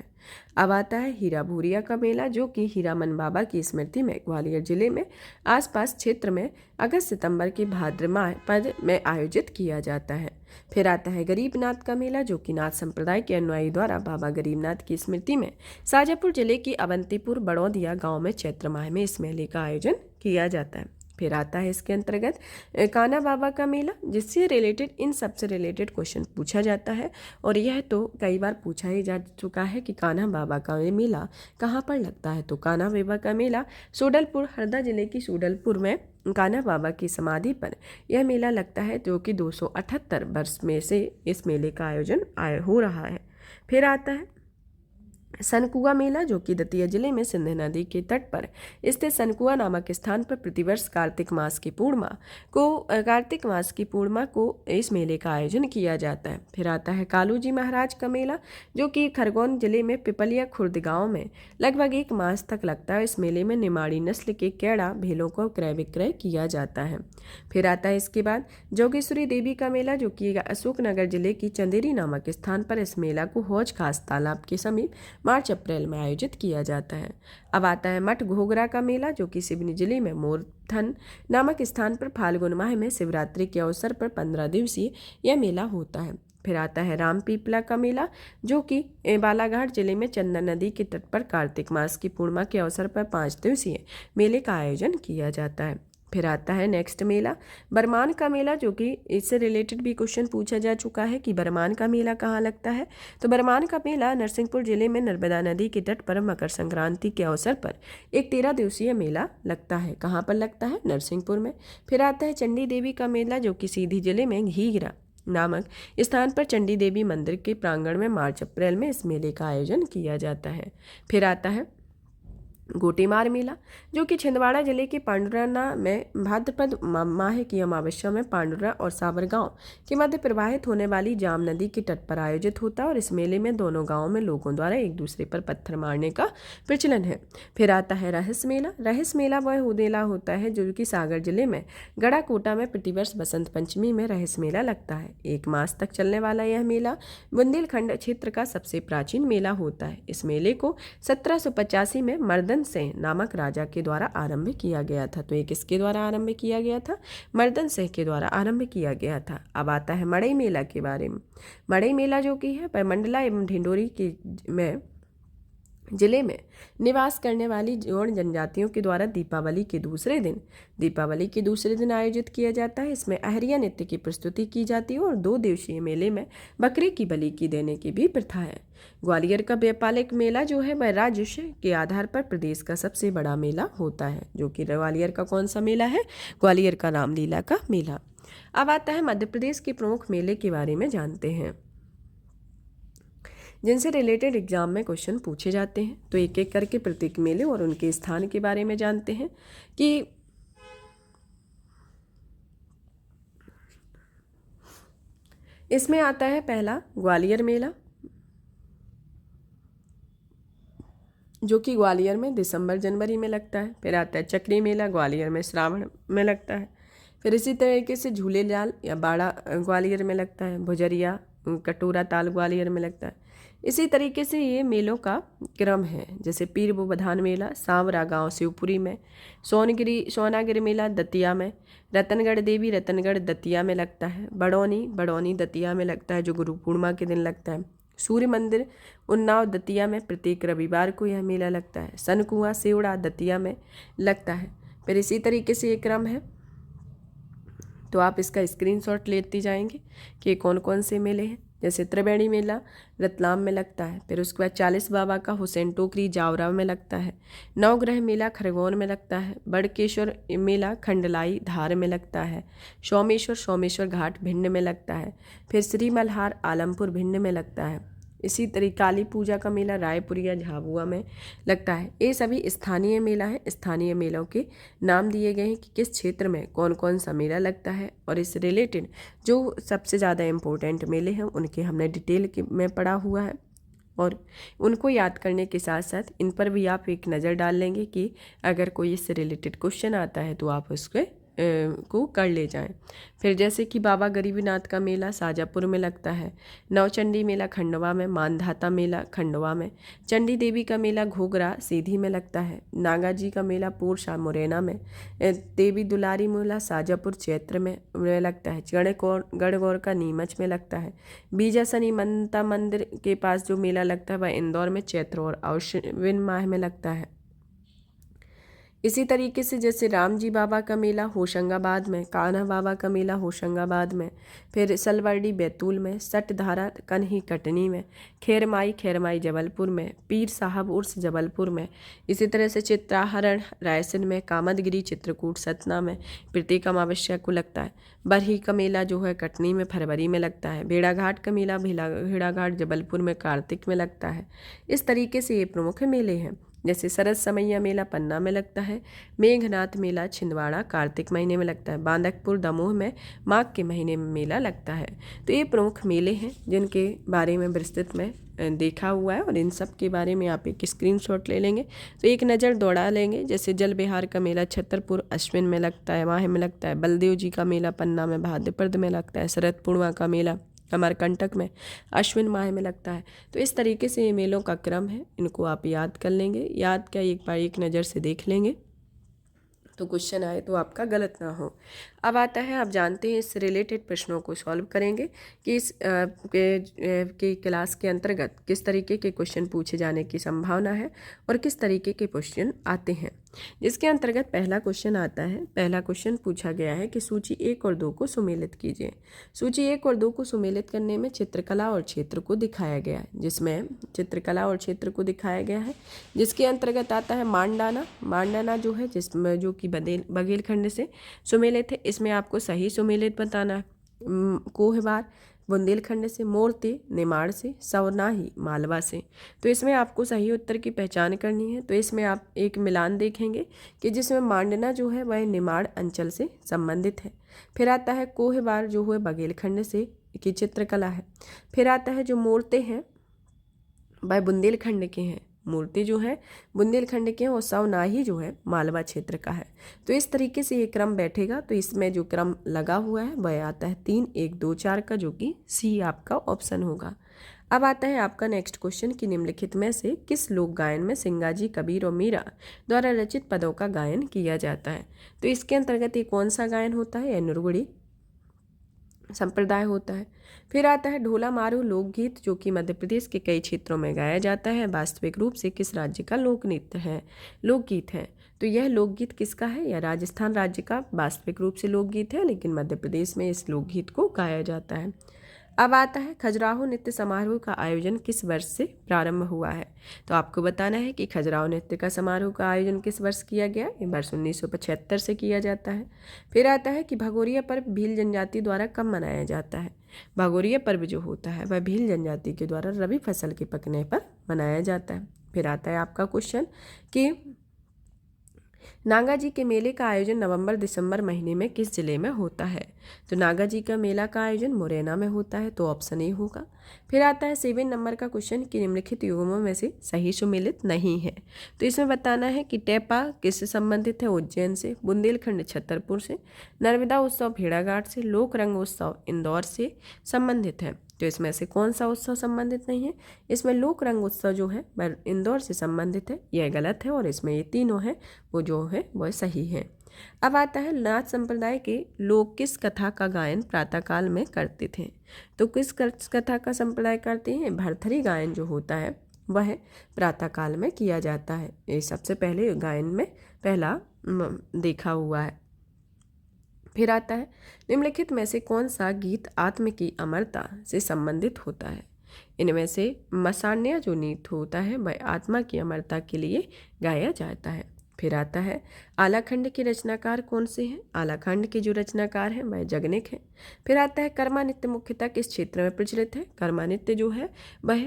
अब आता है हीरा भूरिया का मेला, जो कि हीरामन बाबा की स्मृति में ग्वालियर जिले में आसपास क्षेत्र में अगस्त सितंबर के भाद्र माह पद में आयोजित किया जाता है। फिर आता है गरीबनाथ का मेला, जो कि नाथ संप्रदाय के अनुयायी द्वारा बाबा गरीबनाथ की स्मृति में शाजापुर जिले की अवंतीपुर बड़ौदिया गांव में चैत्र माह में इस मेले का आयोजन किया जाता है। फिर आता है इसके अंतर्गत कान्हा बाबा का मेला, जिससे रिलेटेड इन सबसे रिलेटेड क्वेश्चन पूछा जाता है और यह तो कई बार पूछा ही जा चुका है कि कान्हा बाबा का मेला कहाँ पर लगता है। तो कान्हा बाबा का मेला सूडलपुर, हरदा जिले की सूडलपुर में कान्हा बाबा की समाधि पर यह मेला लगता है, जो कि 278 वर्ष में से इस मेले का आयोजन हो रहा है। फिर आता है सनकुआ मेला, जो कि दतिया जिले में सिंध नदी के तट पर स्थित सनकुआ नामक स्थान पर प्रतिवर्ष कार्तिक मास की पूर्णिमा को इस मेले का आयोजन किया जाता है। फिर आता है कालूजी महाराज का मेला, जो कि खरगोन जिले में पिपलिया खुर्द गांव में लगभग 1 मास तक लगता है। इस मेले में निमाड़ी नस्ल के कैड़ा भेलों को क्रय विक्रय किया जाता है। फिर आता है इसके बाद जोगेश्वरी देवी का मेला, जो कि अशोकनगर जिले की चंदेरी नामक स्थान पर इस मेला को हौज खास तालाब के समीप मार्च-अप्रैल में आयोजित किया जाता है। अब आता है मठ घोघरा का मेला, जो कि सिवनी जिले में मोरथन नामक स्थान पर फाल्गुन माह में शिवरात्रि के अवसर पर 15 दिवसीय यह मेला होता है। फिर आता है राम पीपला का मेला, जो कि बालाघाट जिले में चंदन नदी के तट पर कार्तिक मास की पूर्णिमा के अवसर पर 5 दिवसीय मेले का आयोजन किया जाता है। फिर आता है नेक्स्ट मेला बरमान का मेला, जो कि इससे रिलेटेड भी क्वेश्चन पूछा जा चुका है कि बरमान का मेला कहाँ लगता है। तो बरमान का मेला नरसिंहपुर जिले में नर्मदा नदी के तट पर मकर संक्रांति के अवसर पर एक 13 दिवसीय मेला लगता है। कहाँ पर लगता है? नरसिंहपुर में। फिर आता है चंडी देवी का मेला, जो कि सीधी जिले में घीघरा नामक स्थान पर चंडी देवी मंदिर के प्रांगण में मार्च-अप्रैल में इस मेले का आयोजन किया जाता है। फिर आता है गोटेमार मेला, जो कि छिंदवाड़ा जिले के पांडुराना में भाद्रपद माह की अमावस्या में पांडुरा और सावरगांव के मध्य प्रवाहित होने वाली जाम नदी के तट पर आयोजित होता है और इस मेले में दोनों गांवों में लोगों द्वारा एक दूसरे पर पत्थर मारने का प्रचलन है। फिर आता है रहस्य मेला। रहस्य मेला वह मेला होता है जो कि सागर जिले में गड़ाकोटा में प्रतिवर्ष बसंत पंचमी में रहस्य मेला लगता है। 1 मास तक चलने वाला यह मेला बुंदेलखंड क्षेत्र का सबसे प्राचीन मेला होता है। इस मेले को 1785 में मर्दन सिंह नामक राजा के द्वारा आरंभ किया गया था। तो ये किसके द्वारा आरंभ किया गया था? मर्दन सिंह के द्वारा आरंभ किया गया था। अब आता है मड़ई मेला के बारे में। मड़ई मेला जो कि है मंडला एवं ढिंडोरी के में जिले में निवास करने वाली जौन जनजातियों के द्वारा दीपावली के दूसरे दिन आयोजित किया जाता है। इसमें अहरिया नृत्य की प्रस्तुति की जाती है और 2 दिवसीय मेले में बकरे की बलि की देने की भी प्रथा है। ग्वालियर का व्यापारिक मेला जो है वह राजस्व के आधार पर प्रदेश का सबसे बड़ा मेला होता है, जो कि ग्वालियर का कौन सा मेला है? ग्वालियर का रामलीला का मेला। अब आता है मध्य प्रदेश के प्रमुख मेले के बारे में जानते हैं, जिनसे रिलेटेड एग्जाम में क्वेश्चन पूछे जाते हैं। तो एक एक करके प्रत्येक मेले और उनके स्थान के बारे में जानते हैं कि इसमें आता है पहला ग्वालियर मेला, जो कि ग्वालियर में दिसंबर जनवरी में लगता है। फिर आता है चक्री मेला, ग्वालियर में श्रावण में लगता है। फिर इसी तरीके से झूलेलाल या बाड़ा ग्वालियर में लगता है। भुजरिया कटोरा ताल ग्वालियर में लगता है। इसी तरीके से ये मेलों का क्रम है, जैसे पीर बुबधान मेला सांवरा गांव शिवपुरी में, सोनागिरी मेला दतिया में, रतनगढ़ देवी रतनगढ़ दतिया में लगता है, बड़ौनी दतिया में लगता है जो गुरु पूर्णिमा के दिन लगता है। सूर्य मंदिर उन्नाव दतिया में प्रत्येक रविवार को यह मेला लगता है। सनकुआ सेवड़ा दतिया में लगता है। फिर इसी तरीके से ये क्रम है, तो आप इसका स्क्रीनशॉट लेते जाएंगे कि कौन कौन से मेले हैं। जैसे त्रिवेणी मेला रतलाम में लगता है। फिर उसके बाद 40 बाबा का हुसैन टोकरी जावरा में लगता है। नवग्रह मेला खरगोन में लगता है। बड़केश्वर मेला खंडलाई धार में लगता है। सोमेश्वर घाट भिंड में लगता है। फिर श्री मल्हार आलमपुर भिंड में लगता है। इसी तरीके काली पूजा का मेला रायपुरिया झाबुआ में लगता है। ये सभी स्थानीय मेला है। स्थानीय मेलों के नाम दिए गए हैं कि किस क्षेत्र में कौन कौन सा मेला लगता है, और इस रिलेटेड जो सबसे ज़्यादा इम्पोर्टेंट मेले हैं उनके हमने डिटेल में पढ़ा हुआ है, और उनको याद करने के साथ साथ इन पर भी आप एक नज़र डाल लेंगे कि अगर कोई इससे रिलेटेड क्वेश्चन आता है तो आप उसके को कर ले जाएं। फिर जैसे कि बाबा गरीबनाथ का मेला शाजापुर में लगता है। नवचंडी मेला खंडवा में, मानधाता मेला खंडवा में, चंडी देवी का मेला घोगरा सीधी में लगता है। नागा जी का मेला पूर्शा मुरैना में, देवी दुलारी मेला शाजापुर चैत्र में लगता है। गढ़गौर का नीमच में लगता है। बीजासनी मनता मंदिर के पास जो मेला लगता है वह इंदौर में चैत्र और आश्विन माह में लगता है। इसी तरीके से जैसे राम जी बाबा का मेला होशंगाबाद में, कान्हा बाबा का मेला होशंगाबाद में, फिर सलवर्डी बैतूल में, सटधारा कन्ही कटनी में, खैरमाई जबलपुर में, पीर साहब उर्स जबलपुर में। इसी तरह से चित्राहरण रायसेन में, कामदगिरी चित्रकूट सतना में प्रत्येक अमावस्या को लगता है। बरही का मेला जो है कटनी में फरवरी में लगता है। भेड़ाघाट का मेला भेड़ाघाट जबलपुर में कार्तिक में लगता है। इस तरीके से ये प्रमुख मेले हैं। जैसे सरद समैया मेला पन्ना में लगता है। मेघनाथ मेला छिंदवाड़ा कार्तिक महीने में लगता है। बांदकपुर दमोह में माघ के महीने में मेला लगता है। तो ये प्रमुख मेले हैं जिनके बारे में विस्तृत में देखा हुआ है, और इन सब के बारे में आप एक स्क्रीनशॉट ले लेंगे तो एक नज़र दौड़ा लेंगे। जैसे जल बिहार का मेला छतरपुर अश्विन में लगता है, माह में लगता है। बलदेव जी का मेला पन्ना में भाद्रपद में लगता है। शरद पूर्णिमा का मेला अमरकंटक में अश्विन माह में लगता है। तो इस तरीके से ये मेलों का क्रम है, इनको आप याद कर लेंगे। याद क्या, एक बार एक नज़र से देख लेंगे तो क्वेश्चन आए तो आपका गलत ना हो। अब आता है, आप जानते हैं इस रिलेटेड प्रश्नों को सॉल्व करेंगे कि इस के क्लास के अंतर्गत किस तरीके के क्वेश्चन पूछे जाने की संभावना है और किस तरीके के क्वेश्चन आते हैं। जिसके अंतर्गत पहला क्वेश्चन आता है। पहला क्वेश्चन पूछा गया है कि सूची 1 और 2 को सुमेलित कीजिए। सूची 1 और 2 को सुमेलित करने में चित्रकला और क्षेत्र को दिखाया गया है, जिसमें चित्रकला और क्षेत्र को दिखाया गया है। जिसके अंतर्गत आता है मांडाना जो है, जिसमें जो कि बघेलखंड से सुमेलित है। इसमें आपको सही सुमेलित बताना है। कोहबार बुंदेलखंड से, मूर्ति निमाड़ से, सवनाही मालवा से। तो इसमें आपको सही उत्तर की पहचान करनी है। तो इसमें आप एक मिलान देखेंगे कि जिसमें मांडना जो है वह निमाड़ अंचल से संबंधित है। फिर आता है कोहबार जो है बघेलखंड से की चित्रकला है। फिर आता है जो मूर्ति हैं वह बुंदेलखंड के हैं। मूर्ति जो है बुंदेलखंड के हैं और सवनाही जो है मालवा क्षेत्र का है। तो इस तरीके से ये क्रम बैठेगा। तो इसमें जो क्रम लगा हुआ है वह आता है 3 1 2 4 का, जो कि सी आपका ऑप्शन होगा। अब आता है आपका नेक्स्ट क्वेश्चन कि निम्नलिखित में से किस लोक गायन में सिंगाजी, कबीर और मीरा द्वारा रचित पदों का गायन किया जाता है। तो इसके अंतर्गत ये कौन सा गायन होता है? अनुरगुड़ी संप्रदाय होता है। फिर आता है ढोला मारू लोकगीत, जो कि मध्य प्रदेश के कई क्षेत्रों में गाया जाता है, वास्तविक रूप से किस राज्य का लोक नृत्य है, लोकगीत है। तो यह लोकगीत किसका है? यह राजस्थान राज्य का वास्तविक रूप से लोकगीत है, लेकिन मध्य प्रदेश में इस लोकगीत को गाया जाता है। अब आता है खजुराहो नृत्य समारोह का आयोजन किस वर्ष से प्रारंभ हुआ है। तो आपको बताना है कि खजुराहो नृत्य का समारोह का आयोजन किस वर्ष किया गया। ये वर्ष 1975 से किया जाता है। फिर आता है कि भगोरिया पर्व भील जनजाति द्वारा कब मनाया जाता है। भगोरिया पर्व जो होता है वह भील जनजाति के द्वारा रबी फसल के पकने पर मनाया जाता है। फिर आता है आपका क्वेश्चन कि नागा जी के मेले का आयोजन नवंबर दिसंबर महीने में किस जिले में होता है। तो नागा जी का मेला का आयोजन मुरैना में होता है, तो ऑप्शन ए होगा। फिर आता है 7 नंबर का क्वेश्चन कि निम्नलिखित युग्मों में से सही सुमेलित नहीं है। तो इसमें बताना है कि टेपा किससे संबंधित है, उज्जैन से, बुंदेलखंड छतरपुर से, नर्मदा उत्सव भेड़ाघाट से, लोक रंग उत्सव इंदौर से संबंधित है। तो इसमें से कौन सा उत्सव संबंधित नहीं है? इसमें लोक रंग उत्सव जो है वह इंदौर से संबंधित है, यह गलत है, और इसमें ये तीनों हैं वो जो है वह सही है। अब आता है नाथ संप्रदाय के लोग किस कथा का गायन प्रातःकाल में करते थे। तो किस कथा का संप्रदाय करते हैं? भरथरी गायन जो होता है वह प्रातःकाल में किया जाता है। ये सबसे पहले गायन में पहला देखा हुआ है। फिर आता है निम्नलिखित में से कौन सा गीत आत्म की अमरता से संबंधित होता है। इनमें से मसान्या जो नृत्य होता है वह आत्मा की अमरता के लिए गाया जाता है। फिर आता है आलाखंड के रचनाकार कौन से हैं। आलाखंड के जो रचनाकार हैं वह जगनिक हैं। फिर आता है कर्मा नृत्य मुख्यतः किस क्षेत्र में प्रचलित है। कर्मा नृत्य जो है वह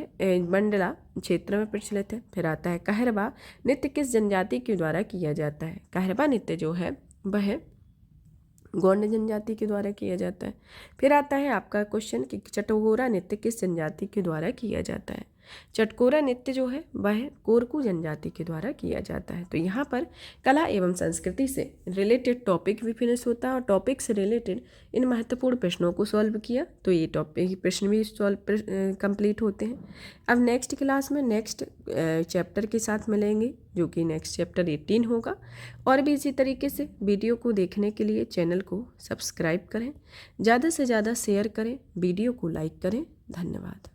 मंडला क्षेत्र में प्रचलित है। फिर आता है कहरबा नृत्य किस जनजाति के द्वारा किया जाता है। कहरबा नृत्य जो है वह गौंड जनजाति के द्वारा किया जाता है। फिर आता है आपका क्वेश्चन कि चटकोरा नृत्य किस जनजाति के द्वारा किया जाता है। चटकोरा नृत्य जो है वह कोरकू जनजाति के द्वारा किया जाता है। तो यहाँ पर कला एवं संस्कृति से रिलेटेड टॉपिक भी फिनिश होता है, और टॉपिक से रिलेटेड इन महत्वपूर्ण प्रश्नों को सॉल्व किया तो ये टॉपिक प्रश्न भी कंप्लीट होते हैं। अब नेक्स्ट क्लास में नेक्स्ट चैप्टर के साथ मिलेंगे, जो कि नेक्स्ट चैप्टर 18 होगा। और भी इसी तरीके से वीडियो को देखने के लिए चैनल को सब्सक्राइब करें, ज़्यादा से ज़्यादा शेयर करें, वीडियो को लाइक करें। धन्यवाद।